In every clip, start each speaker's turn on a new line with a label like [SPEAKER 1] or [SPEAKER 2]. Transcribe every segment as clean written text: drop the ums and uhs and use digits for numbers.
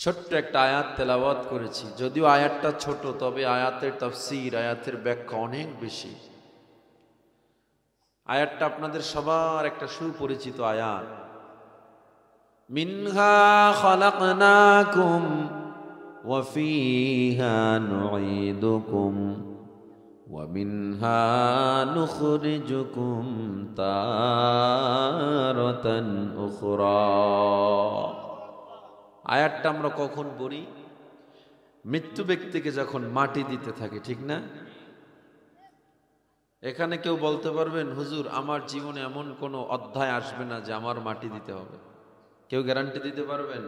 [SPEAKER 1] ছোট্ট একটা আয়াত তেলাওয়াত করেছি, যদিও আয়াতটা ছোট, তবে আয়াতের তাফসীর, আয়াতের ব্যাখ্যা অনেক বেশি। আয়াতটা আপনাদের সবার একটা সুপরিচিত আয়াত, মিনহা খালাকনাকুম ওয়া ফিহা নুঈদুকুম ওয়া মিনহা নুখরিজুকুম তারাতান উখরা। আয়াতটা আমরা কখন পড়ি? মৃত্যু ব্যক্তিকে যখন মাটি দিতে থাকে, ঠিক না? এখানে কেউ বলতে পারবেন, হুজুর আমার জীবনে এমন কোনো অধ্যায় আসবে না যে আমার মাটি দিতে হবে? কেউ গ্যারান্টি দিতে পারবেন?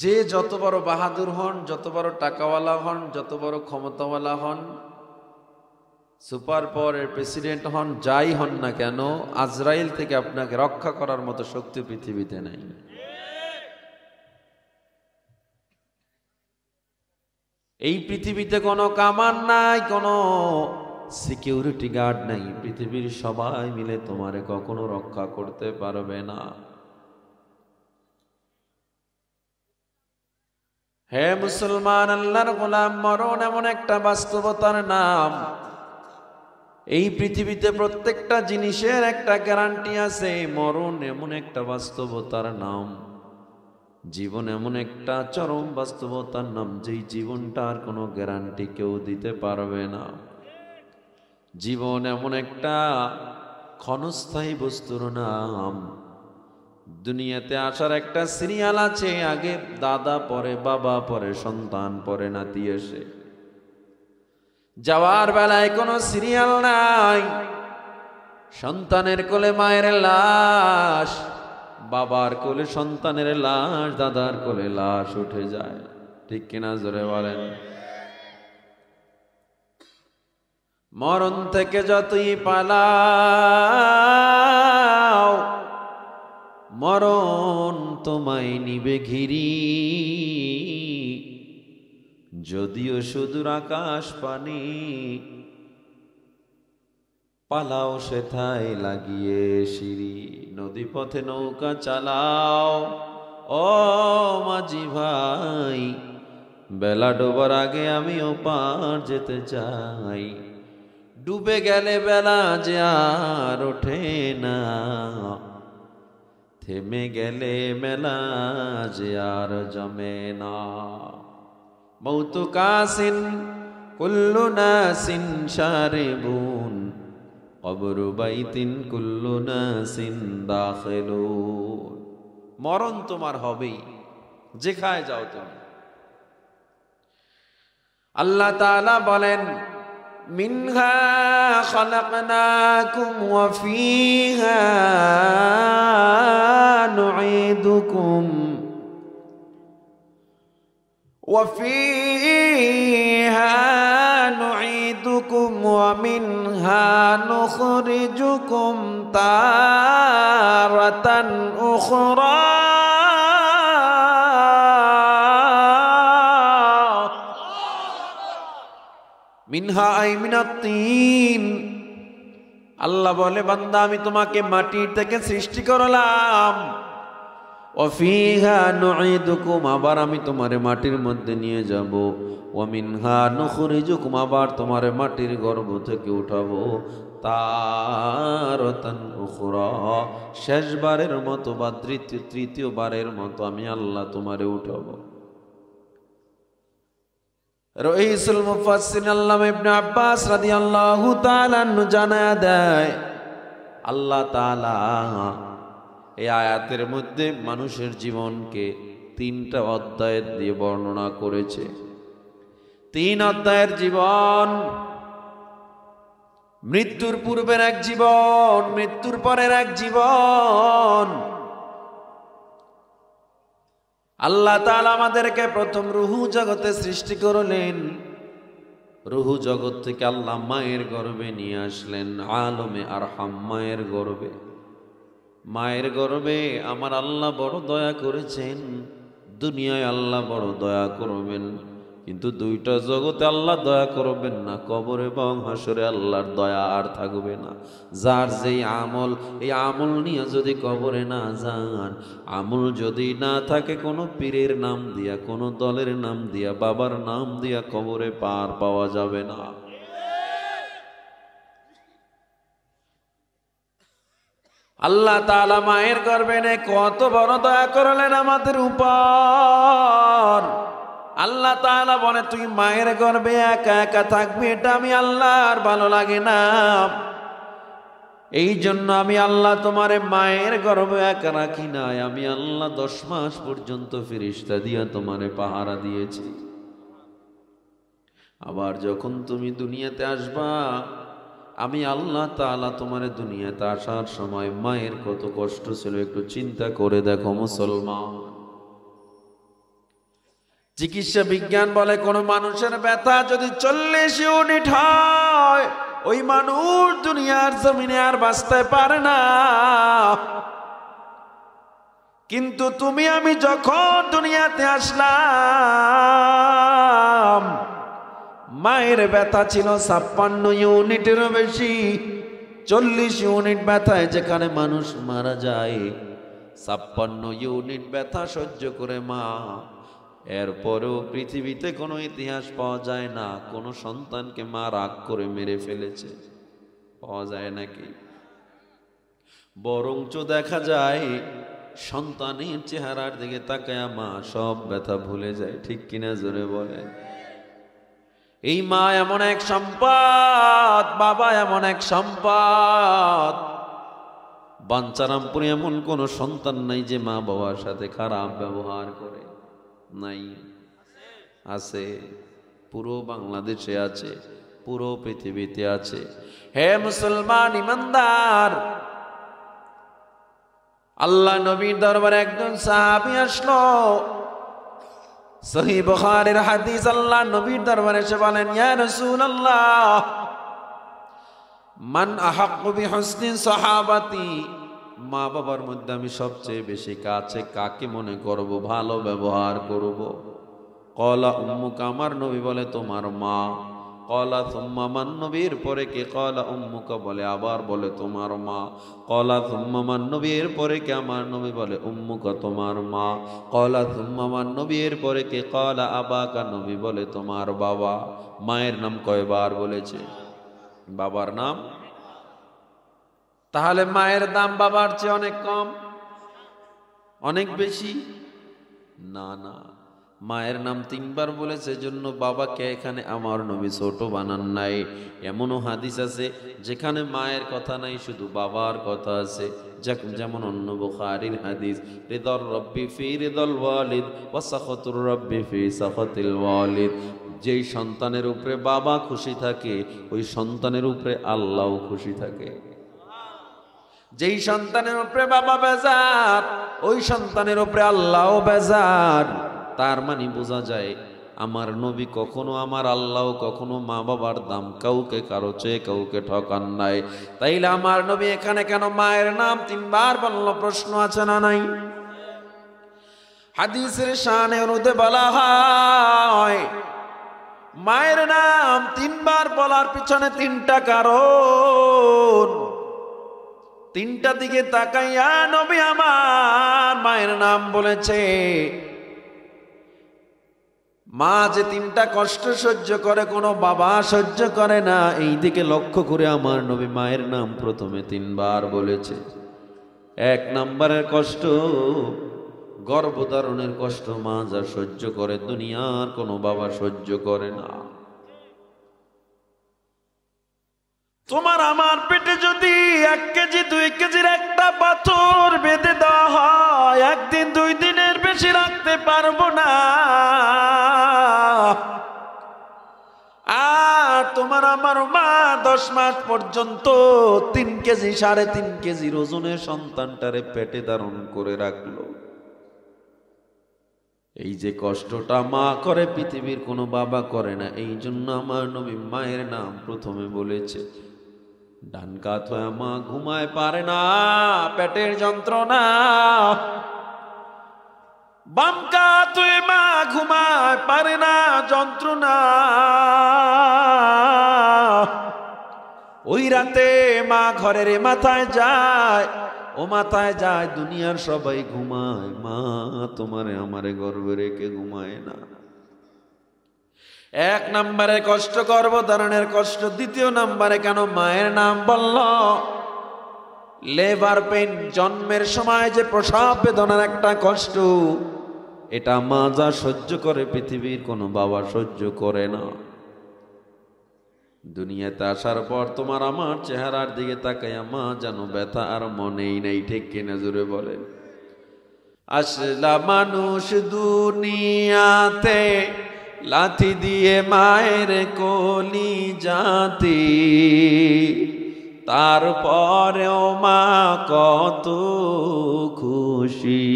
[SPEAKER 1] যে যত বড় বাহাদুর হন, যত বড় টাকাওয়ালা হন, যত বড় ক্ষমতাওয়ালা হন, সুপার পাওয়ারের প্রেসিডেন্ট হন, যাই হন না কেন, আজরাইল থেকে আপনাকে রক্ষা করার মতো শক্তি পৃথিবীতে নাই। এই পৃথিবীতে কোনো কামান নাই, কোনো সিকিউরিটি গার্ড নাই। পৃথিবীর সবাই মিলে তোমারে কখনো রক্ষা করতে পারবে না। হে মুসলমান, আল্লাহর গোলাম, মরণ এমন একটা বাস্তবতার নাম, এই পৃথিবীতে প্রত্যেকটা জিনিসের একটা গ্যারান্টি আছে। মরণ এমন একটা বাস্তবতার নাম, জীবন এমন একটা চরম বাস্তবতার নাম, যেই জীবনটার কোনো গ্যারান্টি কেউ দিতে পারবে না। জীবন এমন একটা ক্ষণস্থায়ী বস্তুর নাম। দুনিয়াতে আসার একটা সিরিয়াল আছে, আগে দাদা, পরে বাবা, পরে সন্তান, পরে নাতি এসে। যাওয়ার বেলায় কোনো সিরিয়াল নাই। সন্তানের কোলে মায়ের লাশ, বাবার কোলে সন্তানের লাশ, দাদার কোলে লাশ উঠে যায়, ঠিক কিনা? জোরে বলেন। মরণ থেকে যতই পালাও, মরণ তোমায় নিবে ঘিরি। যদিও সুদূর আকাশ পানি, পালাও সেথায় লাগিয়ে সিঁড়ি। নদী পথে নৌকা চালাও ও মাঝি ভাই, বেলা ডোবার আগে আমিও পার যেতে চাই। ডুবে গেলে বেলা যে আর ওঠে না, থেমে গেলে মেলা যে আর জমে না। মৌতু কাসিন কুল্লু নাসিন শারিবুন, কবরু বাইতিন কুল্লু নাসিন দাখিলুন। মরণ তোমার হবেই, যেখানে যাও তুমি। আল্লাহ তাআলা বলেন, মিনহা খালাকনাকুম ওয়া ফিহা নুঈদুকুম ওয়া ফিহা নুঈদুকুম ওয়া মিনহা নুখরিজুকুম তারাতান উখরা। মিনহা আই মিনাত তিন। আল্লাহ বলে, বান্দা আমি তোমাকে মাটি থেকে সৃষ্টি করলাম। ওয়া ফিহা নুঈদুকুম, আবার আমি তোমারে মাটির মধ্যে নিয়ে যাব। ওয়া মিনহা নুখরিজুকুম, আবার তোমারে মাটির গর্ভ থেকে উঠাবো। তারাতান উখরা, শেষবারের মতো বা তৃতীয়বারের মতো আমি আল্লাহ তোমারে উঠাবো। রাইসুল মুফাসসিরিন আল্লামা ইবনে আব্বাস রাদিয়াল্লাহু তাআলা আনহু জানায়া দেয়, আল্লাহ তাআলা এই আয়াতের মধ্যে মানুষের জীবনকে 3টা অধ্যায় দিয়ে বর্ণনা করেছে। 3 অধ্যায়ের জীবন, মৃত্যুর পূর্বের এক জীবন, মৃত্যুর পরের এক জীবন। আল্লাহ তাআলা আমাদেরকে প্রথম রুহু জগতে সৃষ্টি করলেন। রুহু জগৎ থেকে আল্লাহ মায়ের গর্ভে নিয়ে আসলেন, আলমে আরহাম, মায়ের গর্ভে। মায়ের গর্ভে আমার আল্লাহ বড় দয়া করেছেন, দুনিয়ায় আল্লাহ বড় দয়া করবেন। কিন্তু দুইটা জগতে আল্লাহ দয়া করবেন না, কবর এবং হাসরে আল্লাহর দয়া আর থাকবে না। যার যেই আমল, এই আমল নিয়ে যদি কবরে না যান, আমল যদি না থাকে, কোনো পীরের নাম দিয়া, কোনো দলের নাম দিয়া, বাবার নাম দিয়া কবরে পার পাওয়া যাবে না। আল্লাহ তাআলা মায়ের গর্ভে নে কত বড় দয়া করলেন আমাদের উপর। আল্লাহ তাআলা বলে, তুই মায়ের গর্ভে একা একা থাকবি, এটা আমি আল্লাহর ভালো লাগে না। এই জন্য আমি আল্লাহ তোমারে মায়ের গর্ভে একা রাখি নাই, আমি আল্লাহ 10 মাস পর্যন্ত ফেরেশতা দিয়া তোমারে পাহারা দিয়েছি। আবার যখন তুমি দুনিয়াতে আসবা, আমি আল্লাহ তাআলা তোমারে দুনিয়াতে আসার সময় মায়ের কত কষ্ট ছিল একটু চিন্তা করে দেখো মুসলমান। চিকিৎসা বিজ্ঞান বলে, কোন মানুষের ব্যথা যদি 40 ইউনিট হয়, ওই মানুষ দুনিয়ার জমিনে আর বাঁচতে পারে না। কিন্তু তুমি আমি যখন দুনিয়াতে আসলাম, মায়ের ব্যথা ছিল 56 ইউনিটেরও বেশি। 40 ইউনিট ব্যথায় যেখানে মানুষ মারা যায়, 56 ইউনিট ব্যথা সহ্য করে মা। এরপরেও পৃথিবীতে কোনো ইতিহাস পাওয়া যায় না কোনো সন্তানকে মা রাগ করে মেরে ফেলেছে, পাওয়া যায় নাকি? বরঞ্চ দেখা যায় সন্তানের চেহারার দিকে তাকায়া মা সব ব্যথা ভুলে যায়। ঠিক কিনা জোরে বলে? এই মা এমন এক সম্পদ, বাবা এমন এক সম্পদ। বাঞ্ছারামপুরে এমন কোন সন্তান নাই যে মা বাবার সাথে খারাপ ব্যবহার করে, নাই? আছে, পুরো বাংলাদেশে আছে, পুরো পৃথিবীতে আছে। হে মুসলমান ইমানদার, আল্লাহ নবীর দরবারে একজন সাহাবী আসলো। সহিহ বুখারীর হাদিস, আল্লাহ নবীর দরবারে এসে বলেন, ইয়া রাসূলুল্লাহ, মান আহাক্কু বিহুসনি সাহাবাতি, মা বাবার মধ্যে আমি সবচেয়ে বেশি কাছে কাকে মনে করব, ভালো ব্যবহার করব? ক্বালা উম্মুকা, আমার নবী বলে তোমার মা। ক্বালা সুম্মা মান, নবীর পরে কে? ক্বালা উম্মুকা, বলে আবার বলে তোমার মা। ক্বালা সুম্মা মান, নবীর পরে কে? আমার নবী বলে উম্মুকা, তোমার মা। ক্বালা সুম্মা মান, নবীর পরে কে? ক্বালা আবাকা, নবী বলে তোমার বাবা। মায়ের নাম কয়বার বলেছে? বাবার নাম। তাহলে মায়ের দাম বাবার চেয়ে অনেক কম, অনেক বেশি? না না, মায়ের নাম 3 বার বলেছে, জন্য বাবাকে এখানে আমার নবী ছোট বানান নাই। এমনও হাদিস আছে যেখানে মায়ের কথা নাই, শুধু বাবার কথা আছে। যেমন অন্য বুখারীর হাদিস, রিদার রব্বি ফি রিদাল ওয়ালিদ ওয়া সাখাতুর রব্বি ফি সাখাতিল ওয়ালিদ। যেই সন্তানের উপরে বাবা খুশি থাকে, ওই সন্তানের উপরে আল্লাহও খুশি থাকে। যেই সন্তানের উপরে বাবা বেজার, ওই সন্তানের উপরে আল্লাহও বেজার। তার মানে বোঝা যায় আমার নবী কখনো, আমার আল্লাহ কখনো মা বাবার দাম কাউকে কারো চেয়ে কাউকে ঠকান নাই। তাইলে আমার নবী এখানে কেন মায়ের নাম 3 বার বলল? প্রশ্ন আছে না নাই? হাদিসের শানে অনুদে বলা হয়, মায়ের নাম 3 বার বলার পিছনে 3টা কারণ। 3টা দিকে তাকাইয়া নবী আমার মায়ের নাম বলেছে। মা যে 3টা কষ্ট সহ্য করে, কোনো বাবা সহ্য করে না, এই দিকে লক্ষ্য করে আমার নবী মায়ের নাম প্রথমে 3 বার বলেছে। 1 নম্বরের কষ্ট, গর্ভধারণের কষ্ট মা যা সহ্য করে, দুনিয়ার কোনো বাবা সহ্য করে না। তোমার আমার পেটে যদি 1 কেজি 2 কেজির একটা পাথর বেঁধে দেওয়া হয়, 1 দিন 2 দিনের বেশি রাখতে পারবো না। আর তোমার আমার মা 10 মাস পর্যন্ত 3 কেজি 3.5 কেজির ওজনের সন্তানটারে পেটে ধারণ করে রাখলো। এই যে কষ্টটা মা করে, পৃথিবীর কোনো বাবা করে না। এই জন্য আমার নবী মায়ের নাম প্রথমে বলেছে। ডান কাত হয়ে মা ঘুমায় পারে না, পেটের যন্ত্রণা। বাম কাত হয়ে মা ঘুমায় পারে না, যন্ত্রণা। ওই রাতে মা ঘরের মাথায় যায়, ও মাথায় যায়, দুনিয়ার সবাই ঘুমায়, মা তোমারে আমারে গর্বে রেখে ঘুমায় না। এক নম্বরে কষ্ট, গর্ভধারণের কষ্ট। দ্বিতীয় নম্বরে কেন মায়ের নাম বলল? লেবার পেইন, জন্মের সময় যে প্রসব বেদনার একটা কষ্ট, এটা মা যা সহ্য করে পৃথিবীর কোনো বাবা সহ্য করে না। দুনিয়াতে আসার পর তোমার আমার চেহারার দিকে তাকাইয়া মা যেন ব্যথা আর মনেই নাই, ঠিক কিনা জোরে বলেন? আসলা মানুষ দুনিয়াতে লাথি দিয়ে মায়ের কলি জাতি, তারপরেও মা কত খুশি,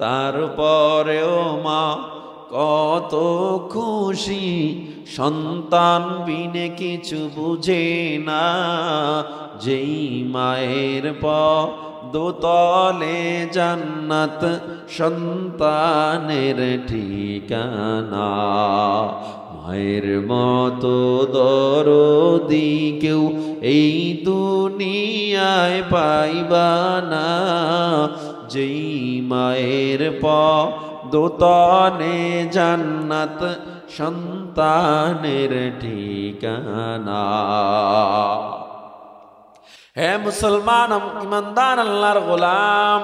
[SPEAKER 1] তারপরেও মা কত খুশি। সন্তান বিনে কিছু বুঝে না, যেই মায়ের দোতলে জান্নাত সন্তানের ঠিকানা। মায়ের মতো দরদি কেউ এই দুনিয়ায় পাইবা না, যেই মায়ের দোতলে জান্নাত সন্তানের ঠিকানা। হে মুসলমান ইমানদার আল্লাহর গোলাম,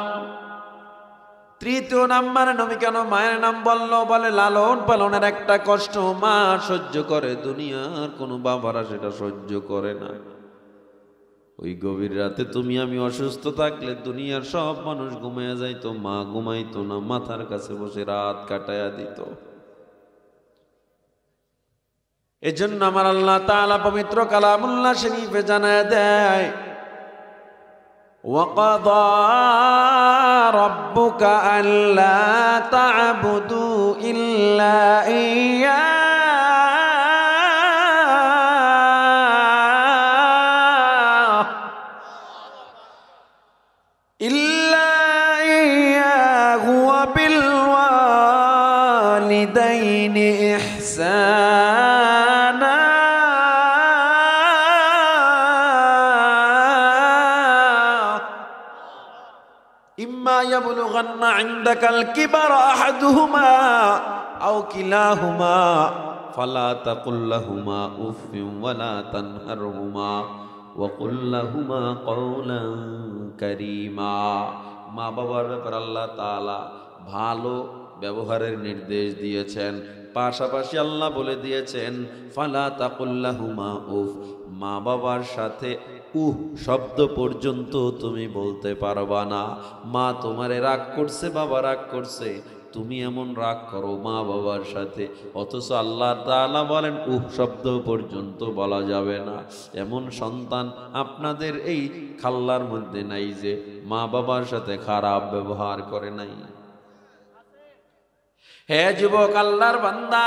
[SPEAKER 1] তৃতীয় নাম্বারে নবী কেন মায়ের নাম বলল? বলে লালন পালনের একটা কষ্ট মা সহ্য করে, দুনিয়ার কোনো বাবারা সেটা সহ্য করে না। ওই গভীর রাতে তুমি আমি অসুস্থ থাকলে দুনিয়ার সব মানুষ ঘুমাইয়া যাইতো, মা ঘুমাইতো না, মাথার কাছে বসে রাত কাটাইয়া দিত। এজন্য আমার আল্লাহ তাআলা পবিত্র কালামুল্লাহ শরীফে জানায় দেয়, وَقَضَى رَبُّكَ أَلَّا تَعْبُدُوا إِلَّا إِيَّاهُ وَبِالْوَالِدَيْنِ إِحْسَانًا إما يبلغن عندك الكبر أحدهما أو كلاهما فلا تقل لهما أف ولا تنهرهما وقل لهما قولا كريما। মা বাবার ব্যাপারে আল্লাহ তাআলা ভালো ব্যবহারের নির্দেশ দিয়েছেন, পাশাপাশি আল্লাহ বলে দিয়েছেন ফালা তাকুল লাহুমা উফ, মা বাবার সাথে উহ শব্দ পর্যন্ত তুমি বলতে পারবা না। মা তোমারে রাগ করছে, বাবা রাগ করছে, তুমি এমন রাগ করো মা বাবার সাথে, অথচ আল্লাহ তাআলা বলেন উহ শব্দ পর্যন্ত বলা যাবে না। এমন সন্তান আপনাদের এই খাল্লার মধ্যে নাই যে মা বাবার সাথে খারাপ ব্যবহার করে নাই? হে যুবক আল্লাহর বান্দা,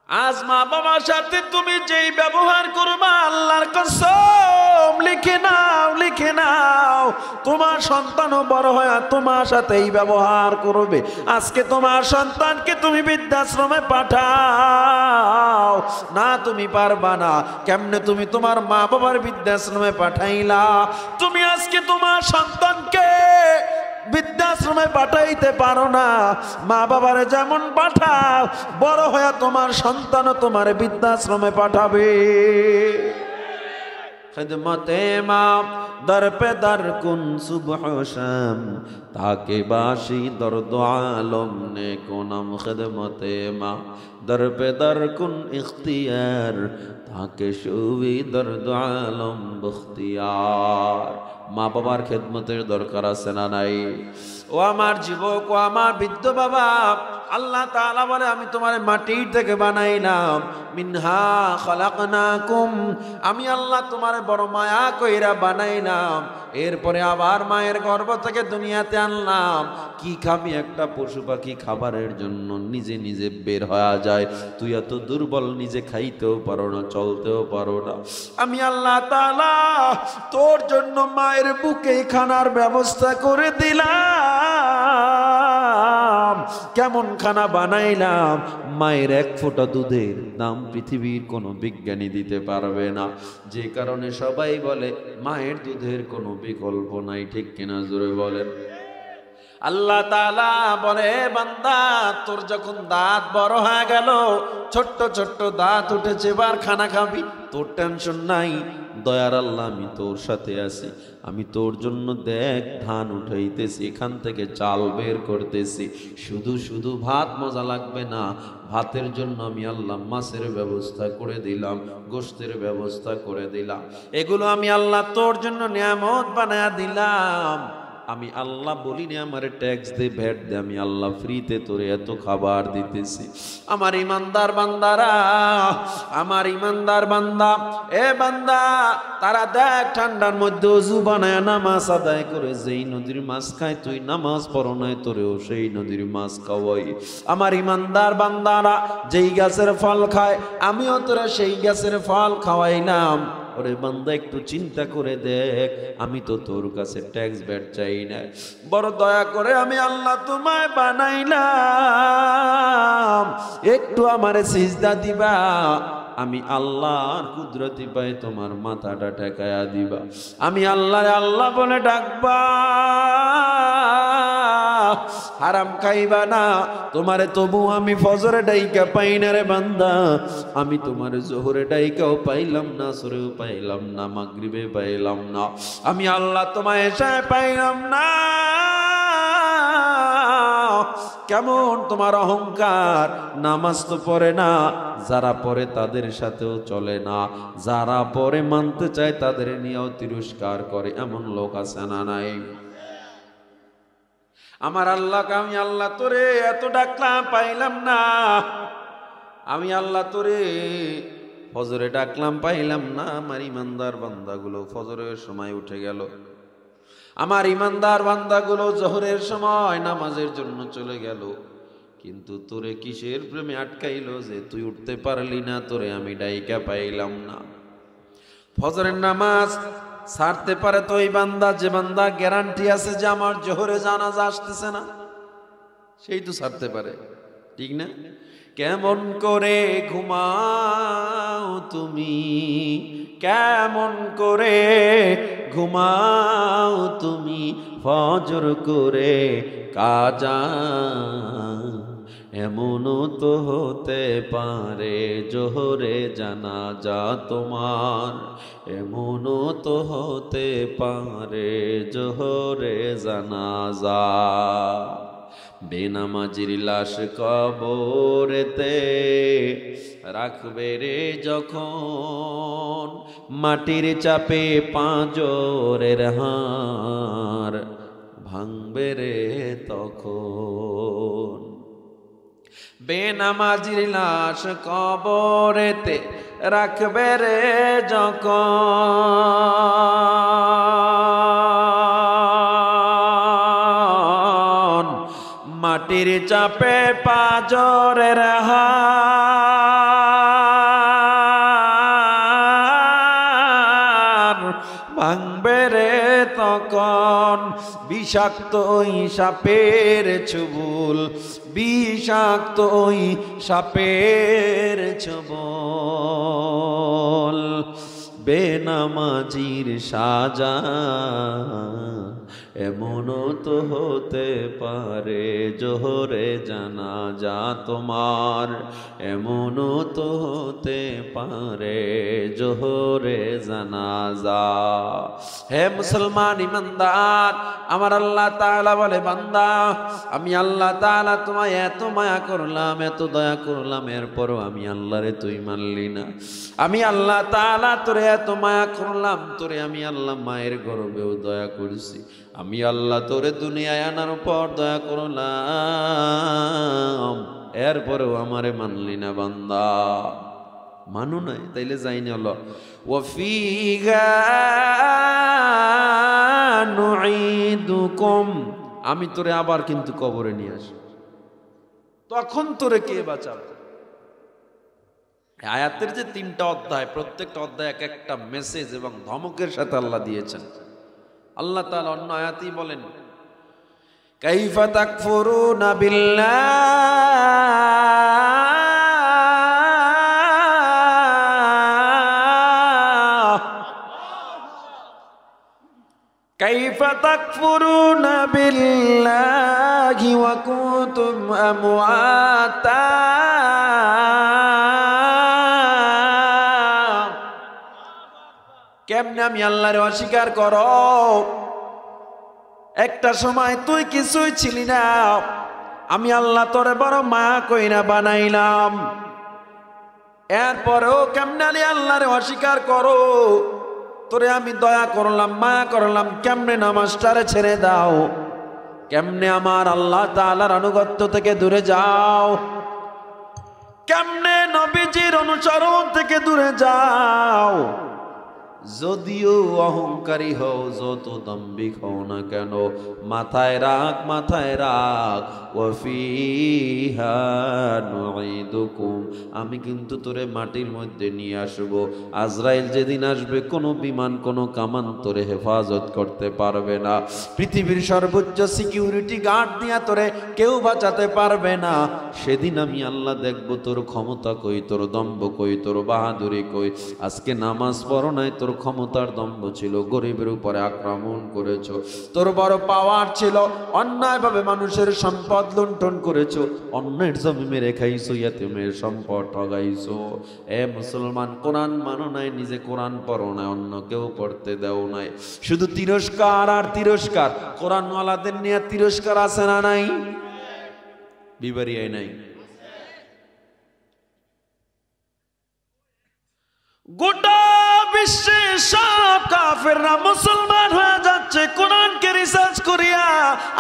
[SPEAKER 1] আজ মা বাবার সাথে তুমি যেই ব্যবহার করবা, আল্লাহর কসম লিখে নাও, লিখে নাও, তোমার সন্তানও বড় হয়ে তোমার সাথে এই ব্যবহার করবে। আজকে তোমার সন্তানকে তুমি বৃদ্ধাশ্রমে পাঠাও না, তুমি পারবা না। কেমনে তুমি তোমার মা বাবার বৃদ্ধাশ্রমে পাঠাইলা? তুমি আজকে তোমার সন্তানকে বৃদ্ধাশ্রমে পাঠাইতে পারো না। মা বাবারে যেমন পাঠাও, বড় হয়ে তোমার সন্তানও তোমার বৃদ্ধাশ্রমে পাঠাবে। খিদমতে মা দর পে দর কুন সুবহ শাম, তাকে বাসি দর্দ আলম নে কোনম। খিদমতে মা দর পে দর কুন ইখতিয়ার, তাকে শুবি দর্দ আলম বখতিয়ার। মা বাবার খেদমতের দরকার আছে না নাই? ও আমার যুবক, ও আমার বৃদ্ধ বাবা, আল্লাহ তাআলা বলে আমি তোমার মাটির থেকে বানাইলাম, মিনহা খালাকনাকুম, আমি আল্লাহ তোমার বড় মায়া কইরা বানাইলাম। এরপরে আবার মায়ের গর্ভ থেকে দুনিয়াতে আনলাম। কি খাবি? একটা পশু পাখি খাবারের জন্য নিজে নিজে বের হয়ে যায়, তুই এত দুর্বল, নিজে খাইতেও পারো না, চলতেও পারো না। আমি আল্লাহ তাআলা তোর জন্য মায়ের বুকে খানার ব্যবস্থা করে দিলাম। বানাইলাম, কেমন খানা বানাইলাম, মায়ের এক ফোঁটা দুধের দাম পৃথিবীর কোনো বিজ্ঞানী দিতে পারবে না। যে কারণে সবাই বলে মায়ের দুধের কোনো বিকল্প নাই। ঠিক কিনা জোরে বলেন। আল্লাহ তাআলা বলে, বান্দা তোর যখন দাঁত বড় হয়ে গেল, ছোট্ট ছোট্ট দাঁত উঠেছে, এবার খানা খাবি, তোর টেনশন নাই, দয়ার আল্লাহ আমি তোর সাথে আছি। আমি তোর জন্য দেখ ধান উঠাইতেছি, এখান থেকে চাল বের করতেছি। শুধু শুধু ভাত মজা লাগবে না, ভাতের জন্য আমি আল্লাহ মাছের ব্যবস্থা করে দিলাম, গোশতের ব্যবস্থা করে দিলাম। এগুলো আমি আল্লাহ তোর জন্য নিয়ামত বানায়া দিলাম। আমি আল্লাহ বলিনি আমার ট্যাক্স দে, ভ্যাট দে, আমি আল্লাহ ফ্রিতে তোরে এত খাবার দিতেছি। আমার ইমানদার বান্দারা, আমার ইমানদার বান্দা, এ বান্দা তারা দেখ ঠান্ডার মধ্যে ওযু বানায় নামাজ আদায় করে, যেই নদীর মাছ খায় তুই নামাজ পড়ো নাই, তোরেও সেই নদীর মাছ খাওয়াই। আমার ইমানদার বান্দারা যেই গাছের ফল খায়, আমিও তোরা সেই গাছের ফল খাওয়াইলাম। ওরে বান্দা একটু চিন্তা করে দেখ, আমি তো তোর কাছে ট্যাক্স ভ্যাট চাই না, বড় দয়া করে আমি আল্লাহ তোমায় বানাইলাম, একটু আমারে সিজদা দিবা, আমি আল্লাহর কুদরতি পাই তোমার মাথাটা ঠেকায়া দিবা, আমি আল্লাহ আল্লাহ বলে ডাকবা, হারাম খাইবা না। তোমারে তবু আমি ফজরে ডাইকা পাই না রে বান্দা, আমি তোমার জোহরে ডাইকাও পাইলাম না, আসরেও পাইলাম না, মাগরিবে পাইলাম না, আমি আল্লাহ তোমায় এশায় পাইলাম না। কেমন তোমার অহংকার, নামাজ তো পড়ে না, যারা পড়ে তাদের সাথেও চলে না, যারা পড়ে মানতে চায় তাদের নিয়েও তিরস্কার করে, এমন লোক আছে না নাই? আমার আল্লাহকে আমি আল্লাহ তোরে এত ডাকলাম পাইলাম না, আমি আল্লাহ তোরে ফজরে ডাকলাম পাইলাম না। আমার ইমানদার বান্দাগুলো ফজরের সময় উঠে গেল, আমার ইমানদার বান্দাগুলো জোহরের সময় নামাজের জন্য চলে গেল, কিন্তু তোরে কিসের প্রেমে আটকাইলো যে তুই উঠতে পারলি না, তোরে আমি ডাইকা পাইলাম না। ফজরের নামাজ ছাড়তে পারে তো ওই বান্দা, যে বান্দা গ্যারান্টি আছে যে আমার জোহরে জানাজা আসতেছে না, সেই তো ছাড়তে পারে, ঠিক না? কেমন করে ঘুমাও তুমি, কেমন করে ঘুমাও তুমি, ফজর করে কাজা, এমনও তো হতে পারে জোহরে জানাজা তোমার, এমনও তো হতে পারে জোহরে জানাজা। বেনামাজির লাশ কবরেতে রাখবে রে যখন, মাটির চাপে পাঁজরের হাড় ভাঙবে রে তখন। বেনামাজির লাশ কবরেতে রাখবে রে যখন, মাটির চাপে পাঁজরের হাড় ভাঙবে রে তখন। বিষাক্ত ওই সাপের ছোবল, বিষাক্ত ওই সাপের ছোবল, বেনামাজির সাজা, এমনও তো হতে পারে জোহরে জানাজা তোমার, এমনও তো হতে পারে জোহরে জানাজা। হে মুসলমান ইমানদার, আমার আল্লাহ তাআলা বলে, বান্দা আমি আল্লাহ তাআলা তোমায় এত মায়া করলাম, এত দয়া করলাম, এরপরও আমি আল্লাহরে তুই মানলি না। আমি আল্লাহ তাআলা তোরে এত মায়া করলাম, তোরে আমি আল্লাহ মায়ের গর্ভেও দয়া করছি, আমি আল্লাহ তোরে দুনিয়ায় আনার পর দয়া করলাম, এরপরেও আমারে মানলি না বান্দা। মানু নাই তাইলে যাইনি হলো ওয়াফিহা নুঈদুকুম, আমি তোরে আবার কিন্তু কবরে নিয়ে আসি, তখন তোরে কে বাঁচাবে? আয়াতের যে 3টা অধ্যায়, প্রত্যেকটা অধ্যায় এক একটা মেসেজ এবং ধমকের সাথে আল্লাহ দিয়েছেন। আল্লাহ তাআলা অন্য আয়াতেই বলেন, কাইফা তাকফুরুনা বিল্লাহ কাইফা তাকফুরুনা বিল্লাহি ওয়া কুনতুম আমওয়াতা কেমনে আমি আল্লাহরে অস্বীকার করো? একটা সময় তুই কিছুই ছিলি না, আমি আল্লাহ তোরে বড় মায়া কইরা বানাইলাম, এরপরেও কেমনে আমি আল্লাহরে অস্বীকার করো? তোরে আমি দয়া করলাম, মায়া করলাম, কেমনে নামাজটারে ছেড়ে দাও? কেমনে আমার আল্লাহ তাআলার আনুগত্য থেকে দূরে যাও? কেমনে নবীজির অনুসরণ থেকে দূরে যাও? যদিও অহংকারী হও, যত দাম্ভিক হও না কেন, মাথায় রাখ, মাথায় রাখ, ওয়াফিহা নুঈদুকুম, আমি কিন্তু তোরে মাটির মধ্যে নিয়ে আসব। আজরাইল যেদিন আসবে, কোনো বিমান, কোনো কামান তোরে হেফাজত করতে পারবে না। পৃথিবীর সর্বোচ্চ সিকিউরিটি গার্ড দিয়া তোরে কেউ বাঁচাতে পারবে না। সেদিন আমি আল্লাহ দেখব তোর ক্ষমতা কই, তোর দম্ভ কই, তোর বাহাদুরি কই। আজকে নামাজ পড়ো নাই, তোর ক্ষমতার দম্ভ ছিল, গরিবের উপরে আক্রমণ করেছো। তোর বড় পাওয়ার ছিল, অন্যায়ভাবে মানুষের সম্পদ লুণ্ঠন করেছো, অন্যের জমি মেরে খাইছো, ইয়াতীমের সম্পদ ঠগাইছো। এ মুসলমান, কোরআন মানো নাই, নিজে কোরআন পড়ো নাই, অন্য কেউ পড়তে দেও নাই। শুধু তিরস্কার আর তিরস্কার। কোরআনওয়ালাদের নিয়ে তিরস্কার আছে না নাই? বিবারিয়ায় নাই? গোটা বিশ্বে সব কাফেররা মুসলমান হয়ে যাচ্ছে কোরআনকে রিসার্চ করিয়া,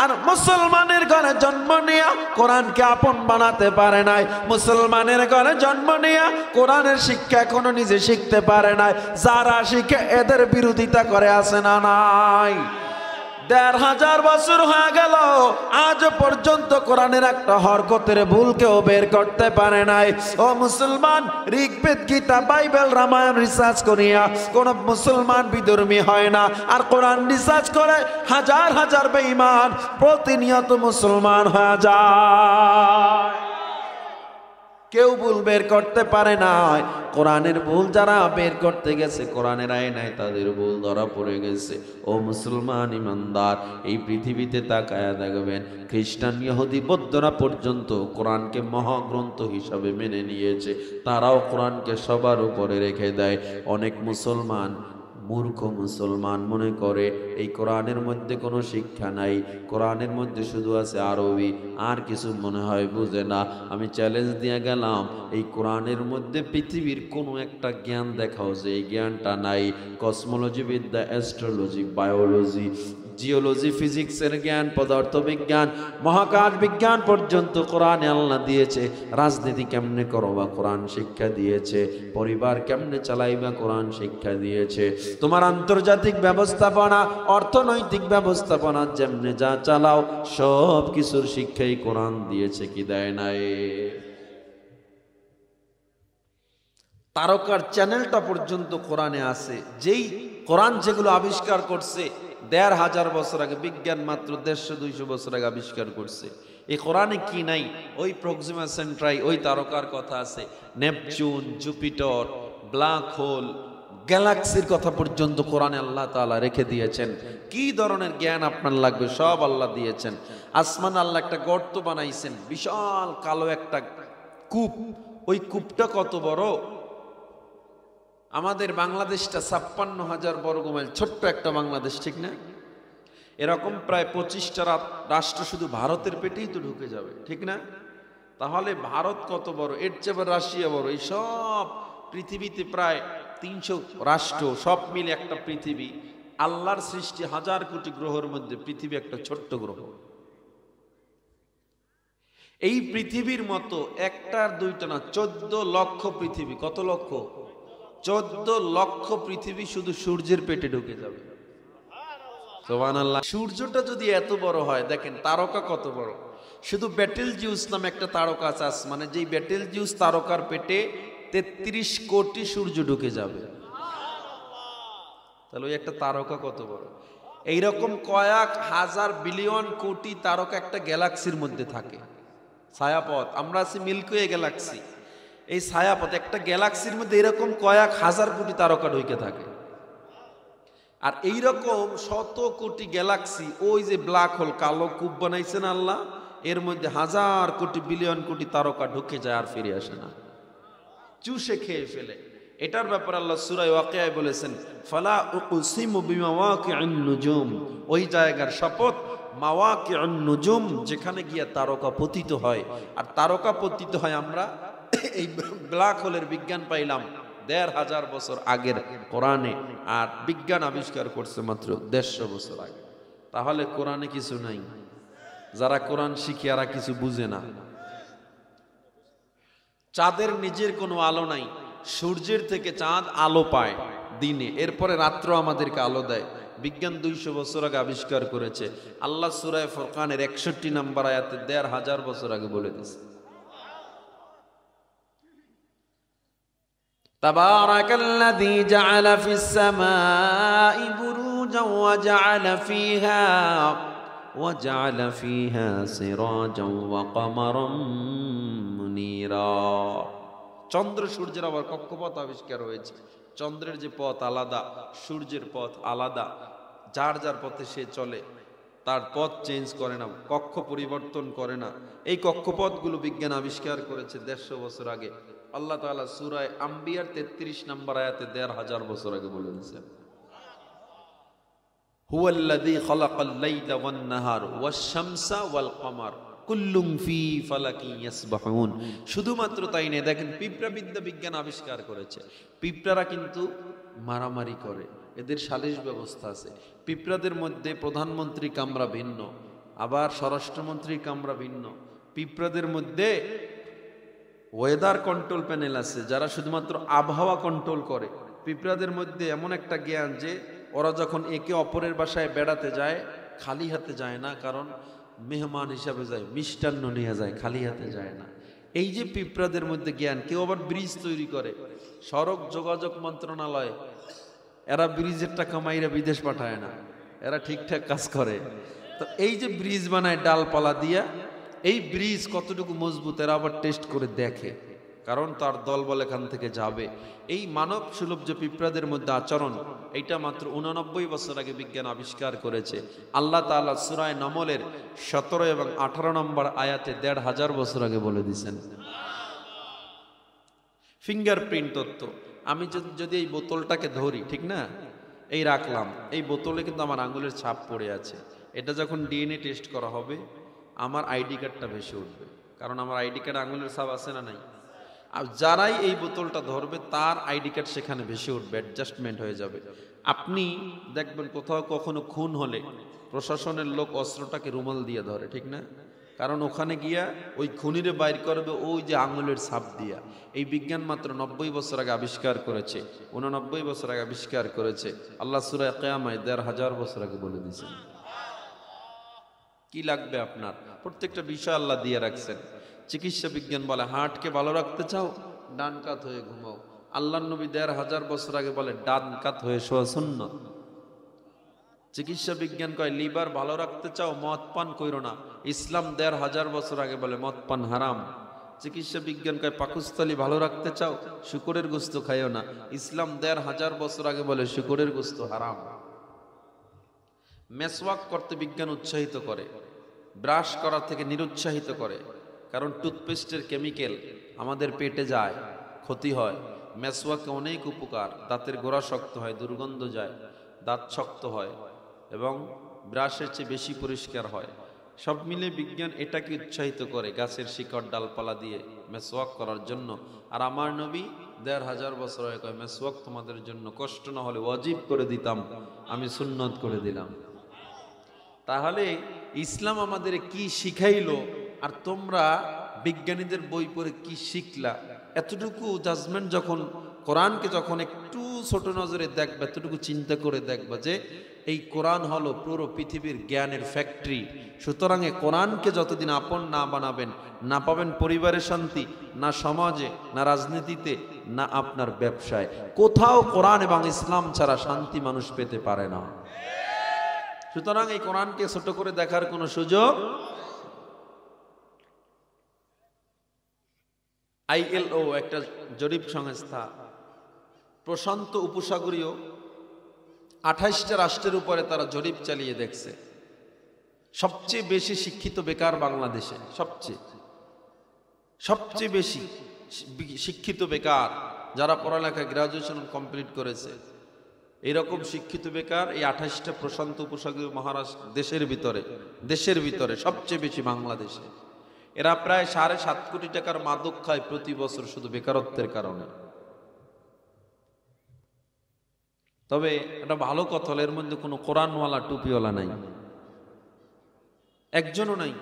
[SPEAKER 1] আর মুসলমানের ঘরে জন্ম নিয়া কোরআনকে আপন বানাতে পারে নাই। মুসলমানের ঘরে জন্ম নিয়া কোরআনের শিক্ষা এখনো নিজে শিখতে পারে নাই। যারা শিখে এদের বিরোধিতা করে আছে না নাই? ১৫০০ বছর হয়ে গেল, আজ পর্যন্ত কোরআনের একটা হরকতের ভুল কেউ বের করতে পারে নাই। ও মুসলমান, ঋগ্বেদ, গীতা, বাইবেল, রামায়ণ রিসার্চ করিয়া কোন মুসলমান বিধর্মী হয় না। আর কোরআন রিসার্চ করে হাজার হাজার বেঈমান প্রতিনিয়ত মুসলমান হয়ে যায়। কেউ ভুল বের করতে পারে না। কোরআনের ভুল যারা বের করতে গেছে, কোরআনের আইনায় তাদের ভুল ধরা পড়ে গেছে। ও মুসলমান ইমানদার, এই পৃথিবীতে তাকায়া দেখবেন, খ্রিস্টান, ইহুদি, বৌদ্ধরা পর্যন্ত কোরআনকে মহাগ্রন্থ হিসাবে মেনে নিয়েছে। তারাও কোরআনকে সবার উপরে রেখে দেয়। অনেক মুসলমান, মূর্খ মুসলমান মনে করে এই কোরআনের মধ্যে কোনো শিক্ষা নাই, কোরআনের মধ্যে শুধু আছে আরবি, আর কিছু মনে হয় বুঝে না। আমি চ্যালেঞ্জ দিয়ে গেলাম, এই কোরআনের মধ্যে পৃথিবীর কোনো একটা জ্ঞান দেখাও যে এই জ্ঞানটা নাই। কসমোলজি বিদ্যা, অ্যাস্ট্রোলজি, বায়োলজি, জিওলজি, ফিজিক্সের জ্ঞান, পদার্থবিজ্ঞান, মহাকাশ বিজ্ঞান পর্যন্ত কোরআনে আল্লাহ দিয়েছে। রাজনীতি কেমনে করবা, কোরআন শিক্ষা দিয়েছে। পরিবার কেমনে চালাইবা, কোরআন শিক্ষা দিয়েছে। তোমার আন্তর্জাতিক ব্যবস্থাপনা, অর্থনৈতিক ব্যবস্থাপনা যেমনে যা চালাও, সব কিছুর শিক্ষাই কোরআন দিয়েছে, কি দেয় নাই? তারকার চ্যানেলটা পর্যন্ত কোরআনে আছে। যেই কোরআন যেগুলো আবিষ্কার করছে ১৫০০ বছর আগে, বিজ্ঞান মাত্র ১৫০-২০০ বছর আগে আবিষ্কার করছে। এই কোরআনে কি নাই? ওই প্রক্সিমা সেন্ট্রাই, ওই তারকার কথা আছে, নেপচুন, জুপিটার, ব্ল্যাক হোল, গ্যালাক্সির কথা পর্যন্ত কোরআনে আল্লাহ তাআলা রেখে দিয়েছেন। কি ধরনের জ্ঞান আপনার লাগবে সব আল্লাহ দিয়েছেন। আসমান আল্লাহ একটা গর্ত বানাইছেন, বিশাল কালো একটা কূপ। ওই কূপটা কত বড়? আমাদের বাংলাদেশটা ৫৬,০০০ বর্গমাইল, ছোট্ট একটা বাংলাদেশ, ঠিক না? এরকম প্রায় ২৫টা রাষ্ট্র শুধু ভারতের পেটেই তো ঢুকে যাবে, ঠিক না? তাহলে ভারত কত বড়, এর চেয়ে রাশিয়া বড়। এই সব পৃথিবীতে প্রায় ৩০০ রাষ্ট্র, সব মিলে একটা পৃথিবী। আল্লাহর সৃষ্টি ১০০০ কোটি গ্রহের মধ্যে পৃথিবী একটা ছোট্ট গ্রহ। এই পৃথিবীর মতো একটার দুইটা না, ১৪ লক্ষ পৃথিবী। কত লক্ষ? ১৪ লক্ষ পৃথিবী শুধু সূর্যের পেটে ঢুকে যাবে। সুবহানাল্লাহ। সূর্যটা যদি এত বড় হয়, দেখেন তারকা কত বড়। শুধু ব্যাটেল জিউস নামে একটা তারকা আছে আসমানে, যেই ব্যাটেল জিউস তারকার পেটে ৩৩ কোটি সূর্য ঢুকে যাবে। তাহলে ওই একটা তারকা কত বড়। এইরকম কয়েক হাজার বিলিয়ন কোটি তারকা একটা গ্যালাক্সির মধ্যে থাকে। ছায়াপথ, আমরা আছি মিল্কি ওয়ে গ্যালাক্সি। এই ছায়াপথ একটা গ্যালাক্সির মধ্যে এরকম কয়েক হাজার কোটি তারকা ঢুকে থাকে। আর এইরকম শত কোটি গ্যালাক্সি, ওই যে ব্ল্যাক হোল, কালো কূপ বানাইছেন আল্লাহ, এর মধ্যে হাজার কোটি বিলিয়ন কোটি তারকা ঢুকে যায় আর ফিরে আসে না, চুষে খেয়ে ফেলে। এটার ব্যাপারে আল্লাহ সূরা ওয়াকিয়ায় বলেছেন, ফালা উকসিমু বিমাওয়াকিউন নুজুম, ওই জায়গার শপথ মাওয়াকিউন নুজুম, যেখানে গিয়ে তারকা পতিত হয়। আর তারকা পতিত হয় আমরা এই ব্ল্যাক হোলের বিজ্ঞান পাইলাম ১৫০০ বছর আগের কোরআনে, আর বিজ্ঞান আবিষ্কার করছে মাত্র ১৫০ বছর আগে। তাহলে কোরআনে কিছু নাই, যারা কোরআন শিখে এরা কিছু বুঝে না। চাঁদের নিজের কোনো আলো নাই, সূর্যের থেকে চাঁদ আলো পায় দিনে, এরপরে রাত্র আমাদেরকে আলো দেয়। বিজ্ঞান ২০০ বছর আগে আবিষ্কার করেছে। আল্লাহ সূরা ফুরকানের ৬১ নম্বর আয়াতে ১৫০০ বছর আগে বলে দিয়েছে, তাবারাকাল্লাযী জাআলা ফিস সামাই বুরুজান ওয়া জাআলা ফিহা সিরাজান ওয়া কমারাম মুনীরা। চন্দ্র সূর্যের আবার কক্ষপথ আবিষ্কার হয়েছে। চন্দ্রের যে পথ আলাদা, সূর্যের পথ আলাদা, যার যার পথে সে চলে, তার পথ চেঞ্জ করে না, কক্ষ পরিবর্তন করে না। এই কক্ষপথগুলো বিজ্ঞান আবিষ্কার করেছে ১৫০ বছর আগে। আল্লাহ তাআলা সূরা আম্বিয়ার ৩৩ নম্বর আয়াতে ১৫০০ বছর আগে বলে দিয়েছেন, হুয়াল্লাযী খালাকাল লাইলা ওয়ান নাহার ওয়াশ শামসা ওয়াল কমার কুল্লুম ফি ফালাকিন ইয়াসবাহুন। শুধুমাত্র তাই নয়, দেখেন পিঁপড়া বিদ্যা বিজ্ঞান আবিষ্কার করেছে। পিঁপড়ারা কিন্তু মারামারি করে, এদের সালিশ ব্যবস্থা আছে। পিঁপড়াদের মধ্যে প্রধানমন্ত্রী কামরা ভিন্ন, আবার স্বরাষ্ট্রমন্ত্রীর কামরা ভিন্ন। পিঁপড়াদের মধ্যে ওয়েদার কন্ট্রোল প্যানেল আছে, যারা শুধুমাত্র আবহাওয়া কন্ট্রোল করে। পিঁপড়াদের মধ্যে এমন একটা জ্ঞান যে ওরা যখন একে অপরের বাসায় বেড়াতে যায়, খালি হাতে যায় না, কারণ মেহমান হিসাবে যায়, মিষ্টান্ন নিয়ে যায়, খালি হাতে যায় না। এই যে পিঁপড়াদের মধ্যে জ্ঞান। কেউ আবার ব্রিজ তৈরি করে, সড়ক যোগাযোগ মন্ত্রণালয়, এরা ব্রিজের টাকা মাইরা বিদেশ পাঠায় না, এরা ঠিকঠাক কাজ করে। তো এই যে ব্রিজ বানায় ডালপালা দিয়া, এই ব্রিজ কতটুকু মজবুত এরা আবার টেস্ট করে দেখে, কারণ তার দলবল এখান থেকে যাবে। এই মানব সুলভ যে পিঁপড়াদের মধ্যে আচরণ, এইটা মাত্র ৮৯ বছর আগে বিজ্ঞান আবিষ্কার করেছে। আল্লাহ তাআলা সূরা নমলের ১৭ এবং ১৮ নম্বর আয়াতে ১৫০০ বছর আগে বলে দিয়েছেন। ফিঙ্গারপ্রিন্ট তত্ত্ব, আমি যদি এই বোতলটাকে ধরি, ঠিক না, এই রাখলাম, এই বোতলে কিন্তু আমার আঙ্গুলের ছাপ পড়ে আছে। এটা যখন ডিএনএ টেস্ট করা হবে, আমার আইডি কার্ডটা ভেসে উঠবে, কারণ আমার আইডি কার্ডে আঙ্গুলের ছাপ আছে না নাই। আর যারাই এই বোতলটা ধরবে তার আইডি কার্ড সেখানে ভেসে উঠবে, অ্যাডজাস্টমেন্ট হয়ে যাবে। আপনি দেখবেন কোথাও কখনো খুন হলে প্রশাসনের লোক অস্ত্রটাকে রুমাল দিয়ে ধরে, ঠিক না, কারণ ওখানে গিয়া ওই খুনিরে বাইর করবে ওই যে আঙুলের ছাপ দিয়া। এই বিজ্ঞান মাত্র ৯০ বছর আগে আবিষ্কার করেছে, ৮৯ বছর আগে আবিষ্কার করেছে। আল্লাহ সূরা কিয়ামায় ১৫০০ বছর আগে বলে দিয়েছেন। কি লাগবে আপনার? প্রত্যেকটা বিষয় আল্লাহ দিয়ে রাখছেন। চিকিৎসা বিজ্ঞান বলে হার্টকে ভালো রাখতে চাও, ডান কাত হয়ে ঘুমাও। আল্লাহর নবী ১৫০০ বছর আগে বলে ডান কাত হয়ে শোয়া সুন্নাত। চিকিৎসা বিজ্ঞান কয় লিভার ভালো রাখতে চাও, মদ পান কইরো না। ইসলাম ১৫০০ বছর আগে বলে মদ পান হারাম। চিকিৎসা বিজ্ঞান কয় পাকস্থলী ভালো রাখতে চাও, শুকরের গোশত খাইও না। ইসলাম ১৫০০ বছর আগে বলে শুকরের গোশত হারাম। মেসওয়াক করতে বিজ্ঞান উৎসাহিত করে, ব্রাশ করা থেকে নিরুৎসাহিত করে, কারণ টুথপেস্টের কেমিক্যাল আমাদের পেটে যায়, ক্ষতি হয়। মেসওয়াকে অনেক উপকার, দাঁতের গোড়া শক্ত হয়, দুর্গন্ধ যায়, দাঁত শক্ত হয় এবং ব্রাশের চেয়ে বেশি পরিষ্কার হয়। সব মিলে বিজ্ঞান এটাকে উৎসাহিত করে গাছের শিকড় ডালপালা দিয়ে মেসওয়াক করার জন্য। আর আমার নবী ১৫০০ বছর আগে কয় মেসওয়াক তোমাদের জন্য কষ্ট না হলে ওয়াজিব করে দিতাম, আমি সুন্নত করে দিলাম। তাহলে ইসলাম আমাদের কি শিখাইলো আর তোমরা বিজ্ঞানীদের বই পড়ে কি শিখলা, এতটুকু জাজমেন্ট যখন কোরআনকে যখন একটু ছোট নজরে দেখবে, এতটুকু চিন্তা করে দেখবা যে এই কোরআন হলো পুরো পৃথিবীর জ্ঞানের ফ্যাক্টরি। সুতরাং এই কোরআনকে যতদিন আপন না বানাবেন, না পাবেন পরিবারের শান্তি, না সমাজে, না রাজনীতিতে, না আপনার ব্যবসায়। কোথাও কোরআন এবং ইসলাম ছাড়া শান্তি মানুষ পেতে পারে না। সুতরাং এই কোরআনকে ছোট করে দেখার কোনো সুযোগ। ILO একটা জরিপ সংস্থা প্রশান্ত উপসাগরীয় 28টা রাষ্ট্রের উপরে তারা জরিপ চালিয়ে দেখছে সবচেয়ে বেশি শিক্ষিত বেকার বাংলাদেশে, সবচেয়ে বেশি শিক্ষিত বেকার যারা পড়ালেখা গ্রাজুয়েশন কমপ্লিট করেছে, এরকম শিক্ষিত বেকার এই 28টা প্রশান্ত উপসাগরীয় মহারাষ্ট্র দেশের ভিতরে সবচেয়ে বেশি বাংলাদেশে। এরা প্রায় 7.5 কোটি টাকার মাদক খায় প্রতি বছর শুধু বেকারত্বের কারণে। তবে এটা ভালো কথা হলো এর মধ্যে কোনো কোরআনওয়ালা টুপিওয়ালা নাই, একজনও নাই।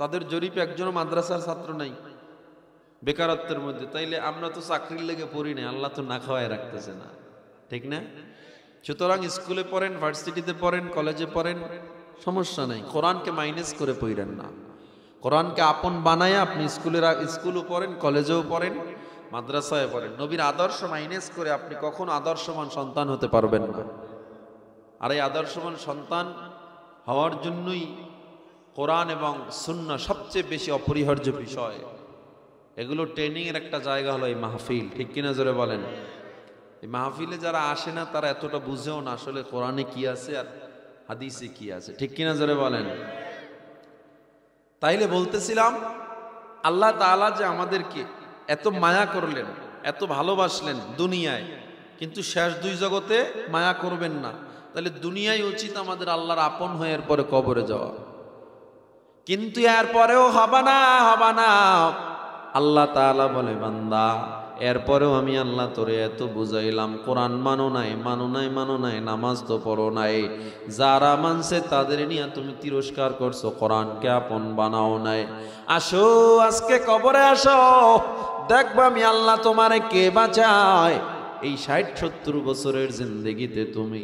[SPEAKER 1] তাদের জরিপে একজনও মাদ্রাসার ছাত্র নাই বেকারত্বের মধ্যে। তাইলে আমরা তো চাকরির লেগে পড়ি না, আল্লাহ তো না খাওয়াই রাখতেছে না, ঠিক না? সুতরাং স্কুলে পড়েন, ভার্সিটিতে পড়েন, কলেজে পড়েন, সমস্যা নাই। কোরআনকে মাইনাস করে পড়েন না, কোরআনকে আপন বানায় আপনি স্কুলও পড়েন, কলেজেও পড়েন, মাদ্রাসায় পড়েন। নবীর আদর্শ মাইনাস করে আপনি কখনো আদর্শবান সন্তান হতে পারবেন না। আর এই আদর্শবান সন্তান হওয়ার জন্যই কোরআন এবং সুন্নাহ সবচেয়ে বেশি অপরিহার্য বিষয়। এগুলো ট্রেনিং এর একটা জায়গা হলো এই মাহফিল, ঠিক কিনা জোরে বলেন? এই মাহফিলে যারা আসে না তারা এতটা বুঝেও না আসলে কোরআনে কি আছে আর হাদিসে কি আছে, ঠিক কিনা জোরে বলেন? তাইলে বলতেছিলাম আল্লাহ তাআলা যে আমাদেরকে এত মায়া করলেন, এত ভালোবাসলেন দুনিয়ায়, কিন্তু শেষ দুই জগতে মায়া করবেন না। তাহলে দুনিয়ায় উচিত আমাদের আল্লাহর আপন হয়ে এরপরে কবরে যাওয়া, কিন্তু এরপরেও হবে না। আল্লাহ তাআলা বলে, বান্দা এরপরেও আমি আল্লাহ তোরে এত বুঝাইলাম, কোরআন মানো নাই, নামাজ তো পড়ো নাই, যারা মানছে তাদের নিয়ে তুমি তিরস্কার করছো, কোরআনকে আপন বানাও নাই। আসো আজকে কবরে আসো, দেখবা আমি আল্লাহ তোমারে কে বাঁচায়। এই 60-70 বছরের জিন্দেগিতে তুমি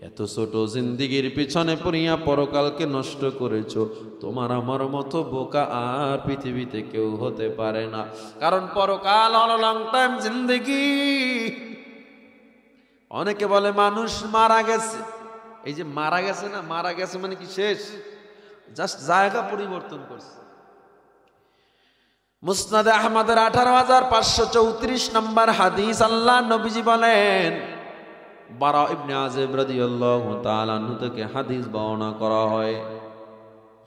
[SPEAKER 1] এত ছোট জিন্দেগির পিছনে পড়িয়া পরকালকে নষ্ট করেছো। তোমার আমার মতো বোকা আর পৃথিবীতে কেউ হতে পারে না, কারণ পরকাল হলো লং টাইম জিন্দেগি। অনেকে বলে মানুষ মারা গেছে, এই যে মারা গেছে না, মারা গেছে মানে কি শেষ? জাস্ট জায়গা পরিবর্তন করছে। মুসনাদে আহমদের 18,534 নম্বর হাদিস, আল্লাহ নবীজি বলেন, বারা ইবনে আযিব রাদিয়াল্লাহু তাআলা আনহু থেকে হাদিস বর্ণনা করা হয়,